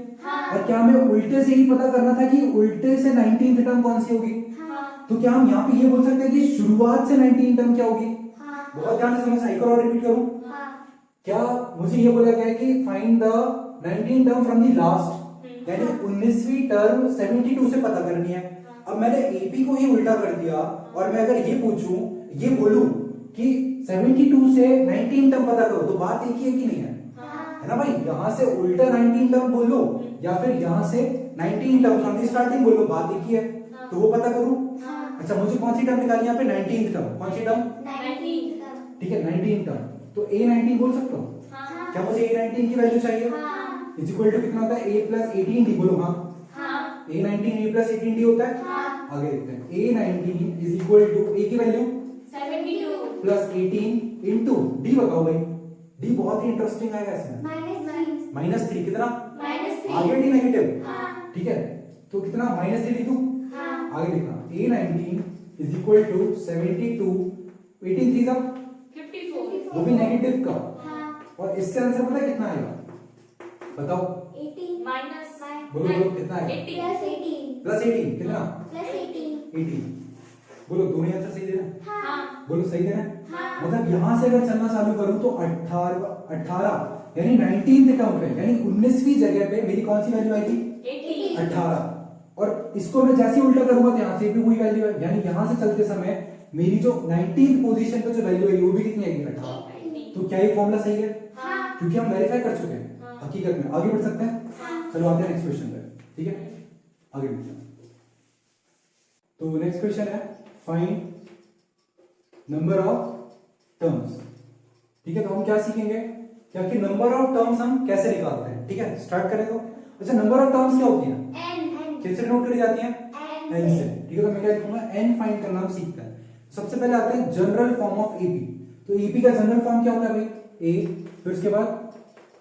Speaker 1: और क्या हमें उल्टे से ही पता करना था कि उल्टे से 19th टर्म कौन सी होगी? तो क्या हम यहाँ पे ये बोल सकते हैं कि शुरुआत से 19 टर्म क्या होगी? बहुत ध्यान से समझना, एक और रिपीट करूं। क्या मुझे ये बोला गया है कि find the 19 term from the last, यानी 19वीं टर्म 72 से पता करनी है। अब मैंने एपी को ही उल्टा कर दिया और मैं अगर ये पूछूं, ये बोलूं कि 72 से 19 टर्म पता करो, तो बात एक ही है कि नहीं है? है ना भाई? यहां से उल्टा 19 टर्म बोलो या फिर यहां से 19 टर्म फ्रॉम द स्टार्टिंग बोलो, बात एक ही है। तो वो पता करूं। अच्छा मुझे कौन सी टर्म निकालनी है यहाँ पे? 19th term. कौन सी टर्म?
Speaker 2: 19
Speaker 1: ठीक है 19 टर्म। तो A19 बोल सकता हूँ? क्या मुझे A19 की वैल्यू चाहिए? इज इक्वल टू कितना होता है? A plus 18D। बोलो हाँ। A19 A प्लस 18D होता है। आगे देखते हैं। A19 is equal to A की वैल्यू
Speaker 3: 72
Speaker 1: प्लस 18 इंटू D। बताओ भाई, D बहुत ही इंटरेस्टिंग आएगा इसमें। -3 कितना? आगे D नेगेटिव। ठीक है तो कितना? -3 लिख दूं? आगे देखना। A19 इज इक्वल टू 72 18 3
Speaker 3: 54
Speaker 1: वो भी नेगेटिव का। और इससे आंसर पता है कितना आएगा? बताओ।
Speaker 3: माइनस
Speaker 1: बोलो बोलो कितना है?
Speaker 3: 18
Speaker 1: प्लस 18 कितना? 18। बोलो दोनों आंसर सही दे रहे हैं? बोलो सही दे रहे हैं? मतलब यहां से अगर चलना चालू करूं तो 18 यानी 19th टर्म पे, यानी 19वीं जगह पे मेरी कौन सी वैल्यू आएगी? 18। और इसको मैं जैसे ही उल्टा करूंगा तो यहाँ से भी वही वैल्यू है, यानी यहां से चलते समय मेरी जो 19th पोजीशन पे जो वैल्यू है वो भी कितनी आएगी? 18। तो क्या ये फॉर्मूला सही है? क्योंकि हम वेरीफाई कर चुके हैं हकीकत में। आगे बढ़ सकते हैं? चलो आते हैं नेक्स्ट क्वेश्चन पे। ठीक है आगे बढ़ते हैं। तो नेक्स्ट क्वेश्चन है फाइंड नंबर ऑफ टर्म्स। ठीक है तो हम क्या सीखेंगे? क्या कि नंबर ऑफ टर्म्स हम कैसे निकालते हैं। ठीक है स्टार्ट करें तो। अच्छा नंबर ऑफ टर्म्स क्या होती है? कैसे नोट करी जाती है? n से। ठीक है तो मैं क्या लिखूंगा? n फाइंड करना हम सीखते हैं। सबसे पहले आते हैं जनरल फॉर्म ऑफ एपी। तो एपी का जनरल फॉर्म क्या होता है भाई? a, फिर उसके बाद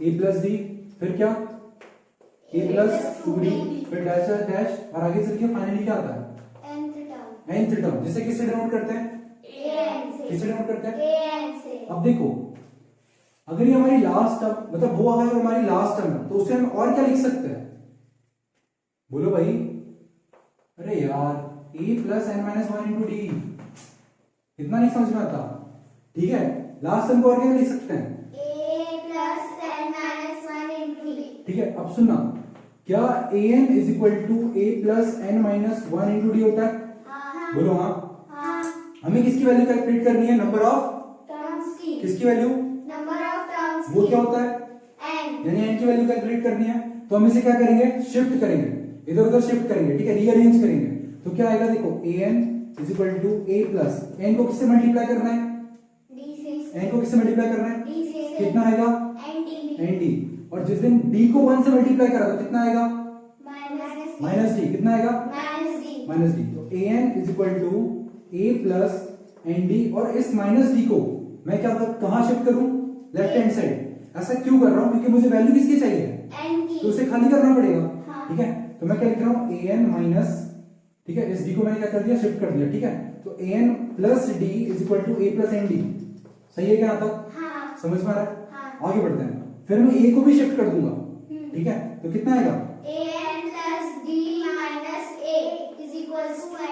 Speaker 1: a प्लस डी, फिर क्या? a प्लस 2d, फिर डैश डैश और आगे चल के फाइनली क्या आता है? nth term. जिसे किससे डिनोट करते हैं? किससे डिनोट करते हैं? अब देखो अगर ये हमारी लास्ट टर्म, मतलब वो अगर हमारी लास्ट टर्म है तो उसे हम और क्या लिख सकते हैं? बोलो भाई। अरे यार a plus n minus 1 into D, इतना नहीं समझ में आता। ठीक है लास्ट टर्म को और क्या लिख सकते हैं? ठीक है अब सुनना, क्या an is equal to a plus n minus 1 into d होता है? बोलो हाँ। हमें किसकी वैल्यू कैलकुलेट करनी है? नंबर ऑफ किसकी वैल्यू? वो क्या होता है? यानी n की वैल्यू कैलकुलेट करनी है तो हम इसे क्या करेंगे? शिफ्ट करेंगे, इधर उधर शिफ्ट करेंगे। ठीक है रीअरेंज करेंगे तो क्या आएगा? देखो an is equal to a plus n को किससे मल्टीप्लाई करना है? n को किससे मल्टीप्लाई करना है? कितना आएगा? nd। और जिस दिन d को 1 से मल्टीप्लाई करा तो कितना आएगा? -d। कितना आएगा? -d। तो an is equal to a plus nd और इस -d को मैं क्या कहां शिफ्ट करूं? Left hand side. ऐसा क्यों कर रहा हूं? क्योंकि मुझे वैल्यू किसकी चाहिए? तो उसे खाली करना पड़ेगा। ठीक है तो मैं क्या लिख रहा हूं? an माइनस, ठीक है इस d को मैंने क्या कर दिया? शिफ्ट कर दिया। ठीक है तो तो an plus d is equal to a plus n d. सही है क्या यहाँ तक?
Speaker 2: हाँ।
Speaker 1: समझ में आ रहा है?
Speaker 2: हाँ।
Speaker 1: आगे बढ़ते हैं। फिर मैं a को भी शिफ्ट कर दूंगा, ठीक है? तो कितना आएगा?
Speaker 2: an plus d minus a is equals to n।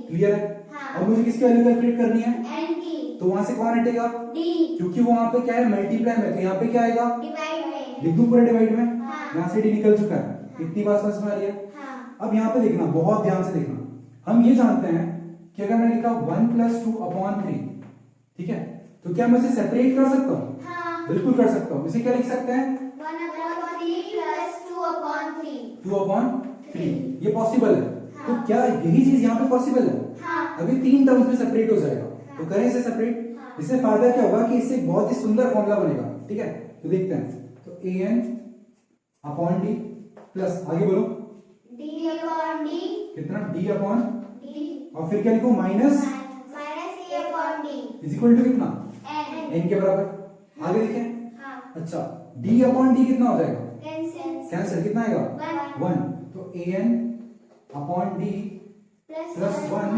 Speaker 1: Clear है?
Speaker 2: हाँ।
Speaker 1: अब मुझे किसकी वैल्यू कैलकुलेट करनी है?
Speaker 2: n की।
Speaker 1: तो वहां से कौन हटेगा?
Speaker 2: d
Speaker 1: क्योंकि वो वहां पे क्या है, मल्टीप्लाई में, तो यहाँ पे क्या आएगा?
Speaker 2: डिवाइड में।
Speaker 1: लिख दूं पूरे डिवाइड में?
Speaker 2: हाँ।
Speaker 1: यहाँ से d निकल चुका है। इतनी बात समझ में आ रही है?
Speaker 2: हाँ।
Speaker 1: अब यहाँ पे देखना, बहुत ध्यान से देखना। हम ये जानते हैं कि अगर मैंने लिखा 1 प्लस 2 अपॉन 3, ठीक है, तो क्या मैं इसे सेपरेट कर सकता हूँ?
Speaker 2: हाँ।
Speaker 1: बिल्कुल कर सकता हूँ। इसे क्या लिख सकते हैं?
Speaker 2: 1 upon 3 plus 2 upon 3।
Speaker 1: 2 अपॉन 3, ये पॉसिबल है।
Speaker 2: हाँ।
Speaker 1: तो क्या यही चीज यहाँ पे पॉसिबल है?
Speaker 2: हाँ।
Speaker 1: अभी 3 टर्म्स में सेपरेट हो जाएगा, तो करें इसे सेपरेट।
Speaker 2: हाँ।
Speaker 1: इससे फायदा क्या होगा कि इससे एक बहुत ही सुंदर फॉर्मूला बनेगा, ठीक है? तो देखते हैं। तो an अपॉन d प्लस, आगे बोलो
Speaker 2: d upon d
Speaker 1: कितना? d अपॉन,
Speaker 2: d
Speaker 1: और फिर क्या लिखो? Minus
Speaker 2: minus a upon d
Speaker 1: is equal to कितना?
Speaker 2: n।
Speaker 1: n के बराबर। आगे देखें।
Speaker 2: हाँ।
Speaker 1: अच्छा, d अपॉन d कितना हो जाएगा?
Speaker 2: कैंसिल।
Speaker 1: कैंसिल, कितना आएगा?
Speaker 2: 1
Speaker 1: 1। तो an upon d plus 1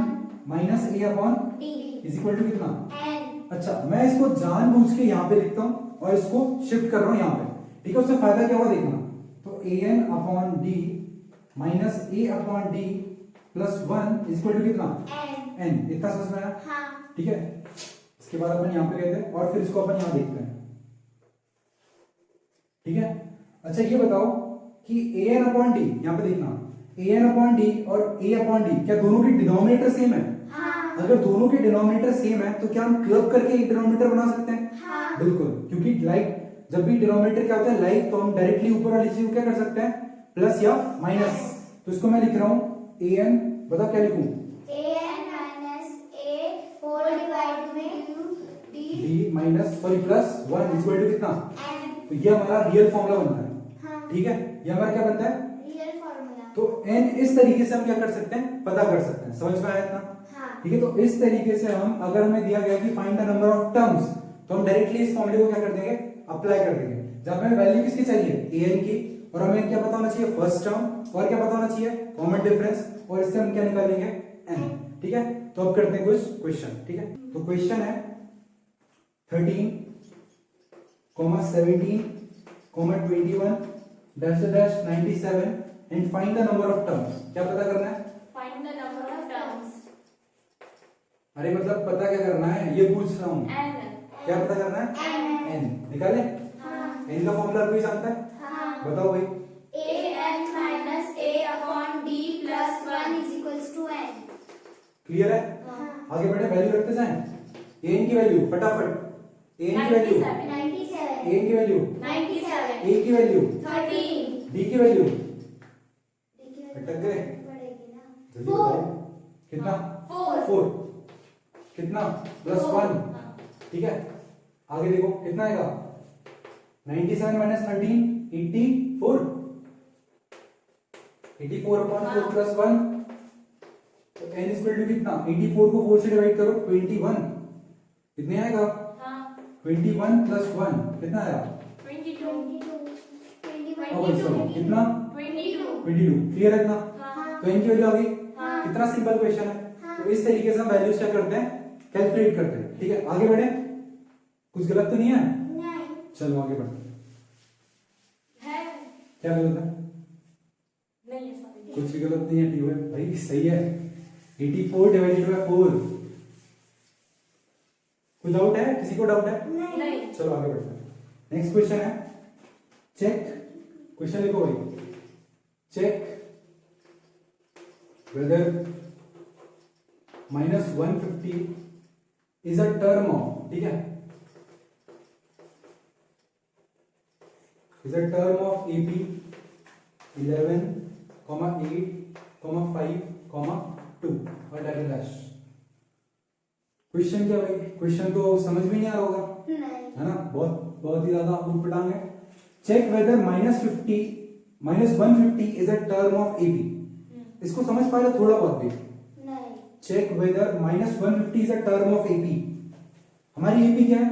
Speaker 1: minus a upon
Speaker 2: d
Speaker 1: is equal to कितना?
Speaker 2: n।
Speaker 1: अच्छा, मैं इसको जानबूझ के यहाँ पे लिखता हूँ और इसको शिफ्ट कर रहा हूँ यहाँ पे, ठीक है? उससे फायदा क्या होगा देखना। तो an upon d minus a upon d plus 1 is equal to कितना? n। इतना समझ में आया?
Speaker 2: हाँ।
Speaker 1: ठीक है। इसके बाद अपन यहाँ पे कहते हैं और फिर इसको अपन यहाँ देखते हैं, ठीक है? अच्छा, ये बताओ कि an अपॉन d, यहाँ पे देखना, an अपॉन d और a अपॉन d क्या दोनों के डिनोमिनेटर सेम है?
Speaker 2: हाँ।
Speaker 1: अगर दोनों के डिनोमिनेटर सेम है तो क्या हम क्लब करके एक डिनोमिनेटर बना सकते हैं?
Speaker 2: हाँ।
Speaker 1: बिल्कुल, क्योंकि लाइक जब भी डिनोमिनेटर क्या होता है लाइक, तो हम डायरेक्टली ऊपर वाली चीज को क्या कर सकते हैं? प्लस या माइनस। तो इसको मैं लिख रहा हूं an, बताओ क्या लिखूं?
Speaker 2: an minus a whole divided में d
Speaker 1: d minus sorry plus 1 equal to कितना?
Speaker 2: n।
Speaker 1: तो ये हमारा रियल फॉर्मूला बनता है,
Speaker 2: हाँ।
Speaker 1: ठीक है? ये हमारा क्या बनता है?
Speaker 2: Real formula.
Speaker 1: तो n इस तरीके से हम क्या कर सकते हैं? पता कर सकते हैं। समझ में आया इतना?
Speaker 2: हाँ।
Speaker 1: ठीक है। तो इस तरीके से हम, अगर हमें दिया गया कि find the number of terms, तो हम डायरेक्टली इस फॉर्मूले को क्या कर देंगे? अप्लाई कर देंगे। जब हमें वैल्यू किसकी चाहिए? an की, और हमें क्या पता होना चाहिए? फर्स्ट टर्म, और क्या पता होना चाहिए? कॉमन डिफरेंस, और इससे हम क्या निकालेंगे? n। ठीक है। तो अब करते हैं कुछ क्वेश्चन, ठीक है? तो क्वेश्चन है 13, 17, 21 dash 97 and find the number of terms. क्या पता करना है?
Speaker 3: Find the number of terms.
Speaker 1: अरे मतलब पता क्या करना है ये पूछ रहा हूँ।
Speaker 3: N.
Speaker 1: क्या पता करना है? n। निकाले?
Speaker 2: हाँ।
Speaker 1: n का फॉर्मूला कोई जानता है?
Speaker 2: हाँ।
Speaker 1: बताओ भाई।
Speaker 2: an minus a upon d plus 1 is equals to n।
Speaker 1: Clear है?
Speaker 2: हाँ।
Speaker 1: आगे बढ़े, वैल्यू रखते जाएं। an की वैल्यू फटाफट, an की वैल्यू,
Speaker 2: 97
Speaker 1: an की वैल्यू,
Speaker 2: 97
Speaker 1: a की वैल्यू,
Speaker 2: 13
Speaker 1: d की वैल्यू,
Speaker 2: देखिए
Speaker 1: अटक गए?
Speaker 2: बढ़ेगी ना।
Speaker 1: जल्दी बताओ। कितना? 4। कितना? प्लस 1। ठीक है। आगे देखो कितना आएगा? 97 माइनस 13 84। 84 अपॉन 4 प्लस 1, तो n इक्वल टू कितना? 84 को 4 से डिवाइड करो, 21। कितने आएगा?
Speaker 3: हाँ.
Speaker 1: 21 प्लस 1 कितना आया?
Speaker 3: 22.
Speaker 2: 21
Speaker 1: और सॉरी कितना?
Speaker 3: 22.
Speaker 1: 22। क्लियर है इतना?
Speaker 3: हाँ.
Speaker 1: तो n की वैल्यू आ गई।
Speaker 3: हाँ.
Speaker 1: कितना सिंपल क्वेश्चन है।
Speaker 2: हाँ।
Speaker 1: तो इस तरीके से हम वैल्यूज क्या करते हैं? कैलकुलेट करते हैं। ठीक है, आगे बढ़े। कुछ गलत तो नहीं है?
Speaker 2: नहीं।
Speaker 1: चलो आगे बढ़ते हैं।
Speaker 3: है.
Speaker 1: क्या गलत है?
Speaker 3: नहीं है sorry.
Speaker 1: कुछ भी गलत नहीं है। ठीक है भाई, सही है। 84 डिवाइडेड बाय 4। कोई डाउट है? किसी को डाउट है?
Speaker 3: नहीं.
Speaker 1: चलो आगे बढ़ते हैं। नेक्स्ट क्वेश्चन है, चेक, क्वेश्चन लिखो भाई, check whether -150 is a term of, ठीक है, is a term of AP 11, 8, 5, 2 और डैश डैश। क्वेश्चन क्या भाई? क्वेश्चन तो समझ में नहीं आ रहा होगा,
Speaker 2: नहीं।
Speaker 1: है ना? बहुत ही ज्यादा ऊटपटांग है। Check whether -150 is a term of AP। इसको समझ पाए थोड़ा बहुत भी।
Speaker 2: नहीं।
Speaker 1: Check whether -150 is a term of AP। हमारी AP क्या है?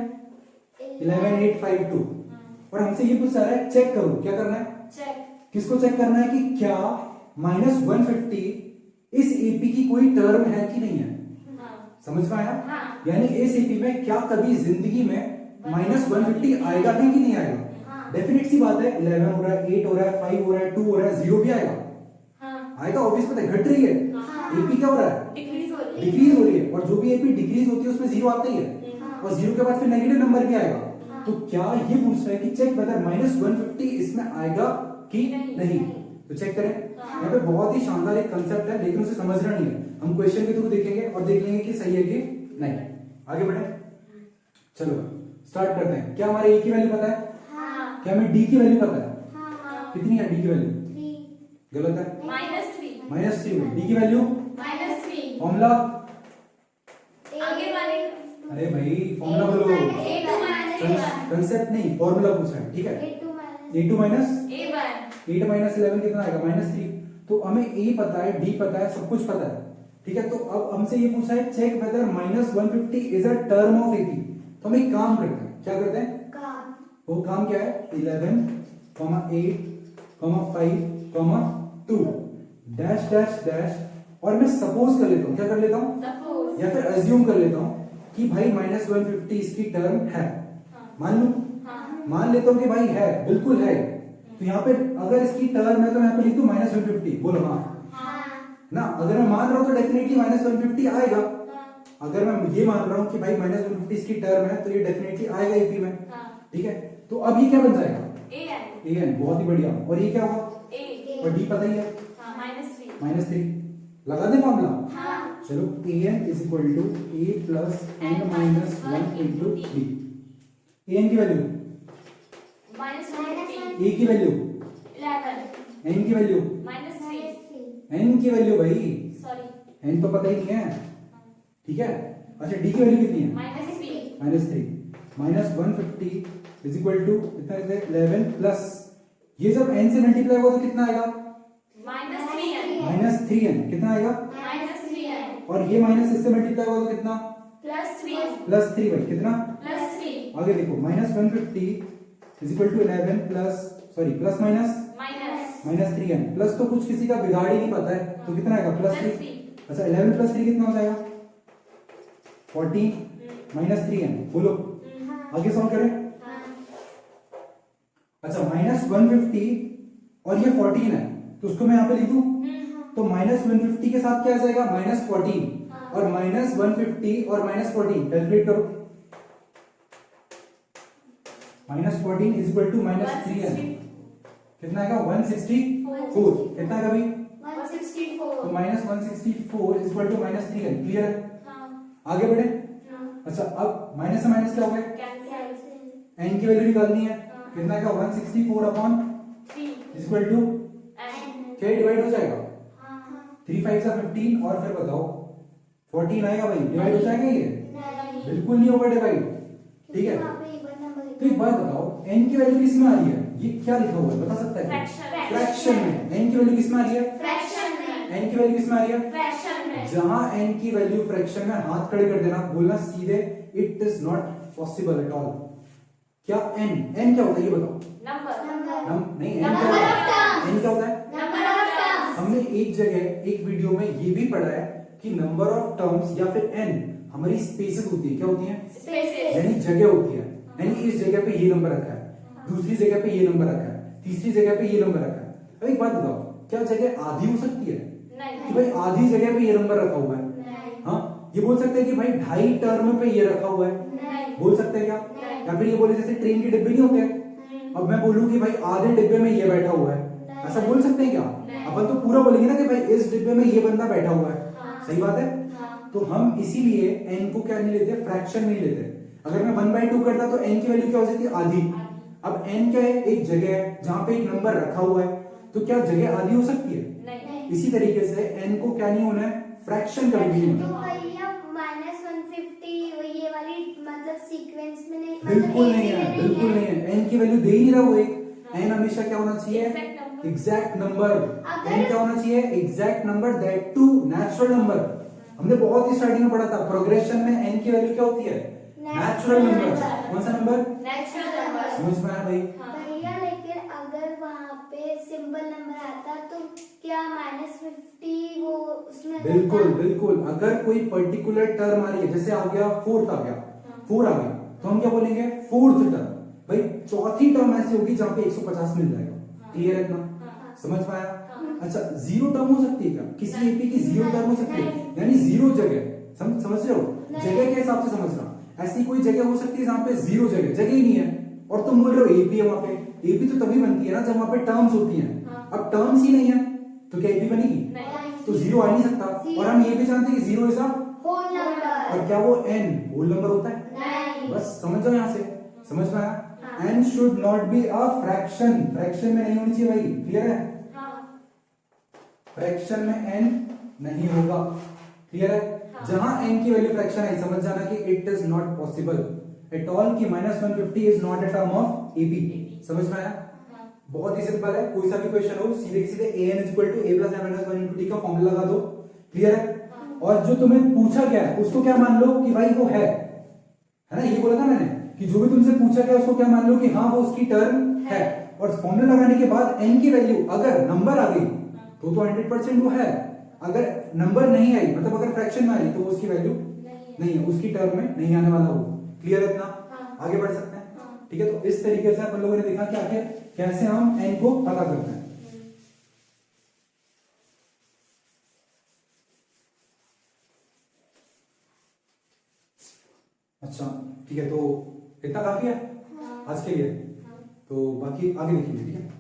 Speaker 1: 11852। और हमसे ये पूछ रहा है चेक करो। क्या करना है?
Speaker 3: Check.
Speaker 1: किसको चेक करना है कि क्या -150 इस AP की कोई टर्म है कि नहीं है।
Speaker 3: हाँ.
Speaker 1: समझ में आया?
Speaker 3: हाँ।
Speaker 1: यानी इस एपी में क्या कभी जिंदगी में -150 आएगा भी कि नहीं आएगा?
Speaker 2: हाँ।
Speaker 1: डेफिनेट सी बात है, 11 हो रहा है, 8 हो रहा है, 5 हो रहा है, 2 हो रहा है, 0 भी आएगा।
Speaker 3: हाँ।
Speaker 1: आएगा, ऑब्वियस बात है, घट रही है।
Speaker 3: हाँ।
Speaker 1: एपी क्या हो रहा है?
Speaker 3: डिक्रीज हो रही है।
Speaker 1: डिक्रीज हो रही है, और जो भी एपी डिक्रीज होती है उसमें 0 आता ही है,
Speaker 3: हाँ।
Speaker 1: और 0 के बाद फिर नेगेटिव नंबर भी आएगा।
Speaker 2: हाँ।
Speaker 1: तो क्या ये पूछ रहा है कि चेक वेदर -150 इसमें आएगा कि नहीं? तो चेक करें।
Speaker 3: हाँ।
Speaker 1: यहाँ पे बहुत ही शानदार एक कंसेप्ट है, लेकिन उसे समझना नहीं है। हम क्वेश्चन के थ्रू देखेंगे और देख लेंगे कि सही है कि नहीं। आगे बढ़े, चलो स्टार्ट करते हैं। क्या हमारे ए की वैल्यू पता है?
Speaker 2: हाँ।
Speaker 1: क्या हमें डी की वैल्यू पता है?
Speaker 2: हाँ।
Speaker 1: कितनी है डी की वैल्यू?
Speaker 2: 3
Speaker 1: गलत है,
Speaker 3: -3
Speaker 1: -3 डी की वैल्यू।
Speaker 3: -3
Speaker 1: फॉर्मूला,
Speaker 3: आगे वाले
Speaker 1: अरे भाई फॉर्मूला बोलो। कंसेप्ट नहीं, फॉर्मूला पूछा है, ठीक है। a2 माइनस
Speaker 3: A1
Speaker 1: 8 माइनस 11 कितना आएगा? -3। तो हमें a पता है, d पता है, सब कुछ पता है, ठीक है। तो अब हमसे ये पूछा है check whether -150 is a term of AP. तो हम एक काम करते हैं, क्या करते हैं? वो काम क्या है? 11, 8, 5, 2 डैश डैश डैश, और मैं सपोज कर लेता हूँ, क्या कर लेता हूँ?
Speaker 3: सपोज
Speaker 1: या फिर अज्यूम कर लेता हूँ कि भाई -150 इसकी टर्म है। मान लूं,
Speaker 3: हाँ।
Speaker 1: मान लेता हूँ कि भाई है, बिल्कुल है। तो यहाँ पे अगर इसकी टर्म है तो मैं यहाँ पे लिख दूं -150, बोलो हाँ ना। अगर मैं मान रहा हूँ तो डेफिनेटली -150 आएगा। अगर मैं ये मान रहा हूँ कि भाई -150 इसकी टर्म है तो ये डेफिनेटली आएगा एपी में, ठीक है। तो अब ये क्या बन जाएगा? an, बहुत ही बढ़िया। और ये क्या होगा? और डी पता ही है, -3। लगा दे फॉर्मूला। चलो an is equal to a plus n minus 1 into d. an की वैल्यू, a की वैल्यू, n की वैल्यू, n की वैल्यू भाई, n तो पता ही नहीं है, ठीक है। अच्छा डी की वैल्यू कितनी है? -3 माइनस 150 इज इक्वल टू कितना है? 11 प्लस, ये जब n से मल्टीप्लाई होगा तो कितना आएगा? -3n। कितना आएगा? और ये माइनस इससे मल्टीप्लाई होगा तो कितना? +3 भाई, कितना? आगे देखो, -150 is equal to 11 plus, sorry plus minus -3n। Plus तो कुछ किसी का बिगाड़ ही नहीं पता है, तो कितना आएगा? +3। अच्छा 11 प्लस 3 कितना हो जाएगा? 14 -3n। बोलो आगे सॉल्व करें। अच्छा -150 और ये 14 है, तो उसको मैं यहाँ पे लिख दूं, तो -150 के साथ क्या आ जाएगा? -14, और -150 और -14 कैलकुलेट करो। -14 इज इक्वल टू -3n, कितना आएगा? 164। कितना आएगा भाई? तो -164 is equal to -3n। Clear है? आगे बढ़े। अच्छा अब माइनस से माइनस क्या हो गया? n की वैल्यू निकालनी है, कितना आएगा? 164 अपॉन इज इक्वल टू क्या डिवाइड हो जाएगा? 3 5 सा 15, और फिर बताओ 14 आएगा भाई, डिवाइड हो जाएगा ये? बिल्कुल नहीं होगा डिवाइड, ठीक है। तो एक बात बताओ, n की वैल्यू किस में आ रही है? ये क्या लिखा हुआ है, बता सकता है? फ्रैक्शन में। n की वैल्यू किस में आ रही है? n की वैल्यू किस में आ रही है? जहां n की वैल्यू फ्रैक्शन में, हाथ खड़े कर देना, बोलना सीधे it is not possible at all. क्या n क्या होता है ये बताओ? नहीं, n क्या होता है? n क्या होता है? हमने एक जगह एक वीडियो में ये भी पढ़ा है कि नंबर ऑफ टर्म्स या फिर n हमारी स्पेसेस होती है। क्या होती है? यानी जगह होती है। यानी इस जगह पे ये नंबर रखा है, दूसरी जगह पे ये नंबर रखा है, तीसरी जगह पे ये नंबर रखा है। अब एक बात बताओ, क्या जगह आधी हो सकती है कि भाई आधी जगह पे ये नंबर रखा हुआ है? हाँ, ये बोल सकते हैं कि भाई 2.5 टर्म पे ये रखा हुआ है, बोल सकते हैं क्या? या फिर ये बोले जैसे ट्रेन के डिब्बे नहीं होते, अब मैं बोलूं कि भाई आधे डिब्बे में ये बैठा हुआ है, ऐसा बोल सकते हैं क्या? अपन तो पूरा बोलेंगे ना कि भाई इस डिब्बे में ये बंदा बैठा हुआ है। सही बात है। तो हम इसीलिए n को क्या नहीं लेते? फ्रैक्शन नहीं लेते। अगर मैं 1/2 करता तो n की वैल्यू क्या हो जाती है? आधी। अब n क्या है? एक जगह है जहां पे एक नंबर रखा हुआ है, तो क्या जगह आधी हो सकती है? इसी तरीके से n को क्या नहीं होना है? फ्रैक्शन कभी भी नहीं होना।
Speaker 2: -150 ये वाली मतलब सीक्वेंस में नहीं,
Speaker 1: बिल्कुल नहीं है, बिल्कुल नहीं है। n की वैल्यू दे ही नहीं रहा वो एक। n हमेशा क्या होना चाहिए? Exact number. n क्या होना चाहिए? Exact number, that too natural number. हमने बहुत ही स्टार्टिंग में पढ़ा था, प्रोग्रेशन में n की वैल्यू क्या होती है? Natural number. कौन सा नंबर? समझ में आया भाई?
Speaker 2: भैया लेकिन अगर वहाँ पे सिंपल नंबर आता तो क्या -50 वो उसमें
Speaker 1: बिल्कुल बिल्कुल, अगर कोई पर्टिकुलर टर्म आ रही है, जैसे आ गया फोर्थ आ गया, 4 आ गया, तो हम क्या बोलेंगे फोर्थ टर्म। भाई चौथी टर्म ऐसी होगी जहां पे 150 मिल जाएगा। क्लियर है इतना? समझ पाया? अच्छा, जीरो टर्म हो सकती है क्या? किसी एपी की जीरो टर्म हो सकती है, यानी जीरो जगह। समझ रहे हो? जगह के हिसाब से समझना। ऐसी कोई जगह हो सकती है जहां पे जीरो जगह ही नहीं है, और तुम बोल रहे हो एपी है वहां पे। एपी तो तभी बनती है ना जब वहां पे टर्म्स होती हैं। अब टर्म्स ही नहीं है तो क्या एपी बनेगी? तो जीरो आ नहीं सकता। और हम ये भी जानते हैं कि zero is a
Speaker 2: whole number.
Speaker 1: और क्या वो एन होल नंबर होता है?
Speaker 2: नहीं।
Speaker 1: बस समझ जाओ यहां से। समझ में आया? N should not be a fraction. Fraction में नहीं होनी चाहिए भाई। क्लियर है? फ्रैक्शन में एन नहीं होगा। क्लियर है? जहां एन की वैल्यू फ्रैक्शन है, समझ जाना कि it is not possible at all कि -150 is not a term of AB. समझ में आया? बहुत ही सिंपल है। कोई सा भी क्वेश्चन हो, सीधे सीधे an = a + n - 1 * t का फॉर्मूला लगा दो। क्लियर है? और जो तुम्हें पूछा गया है उसको क्या मान लो कि भाई वो है ना? ये बोला था मैंने कि जो भी तुमसे पूछा गया उसको क्या मान लो कि हाँ वो उसकी टर्म है। और फॉर्मूला लगाने के बाद n की वैल्यू अगर नंबर आ गई तो 100% वो है। अगर नंबर नहीं आई, मतलब अगर फ्रैक्शन में आ रही, तो उसकी वैल्यू नहीं है, उसकी टर्म में नहीं आने वाला वो। क्लियर है इतना? आगे बढ़ सकते हैं? ठीक है, तो इस तरीके से अपन लोगों ने देखा कि आखिर कैसे हम n को पता करते हैं। अच्छा ठीक है, तो इतना काफी है आज के लिए। तो बाकी आगे देखेंगे। ठीक है।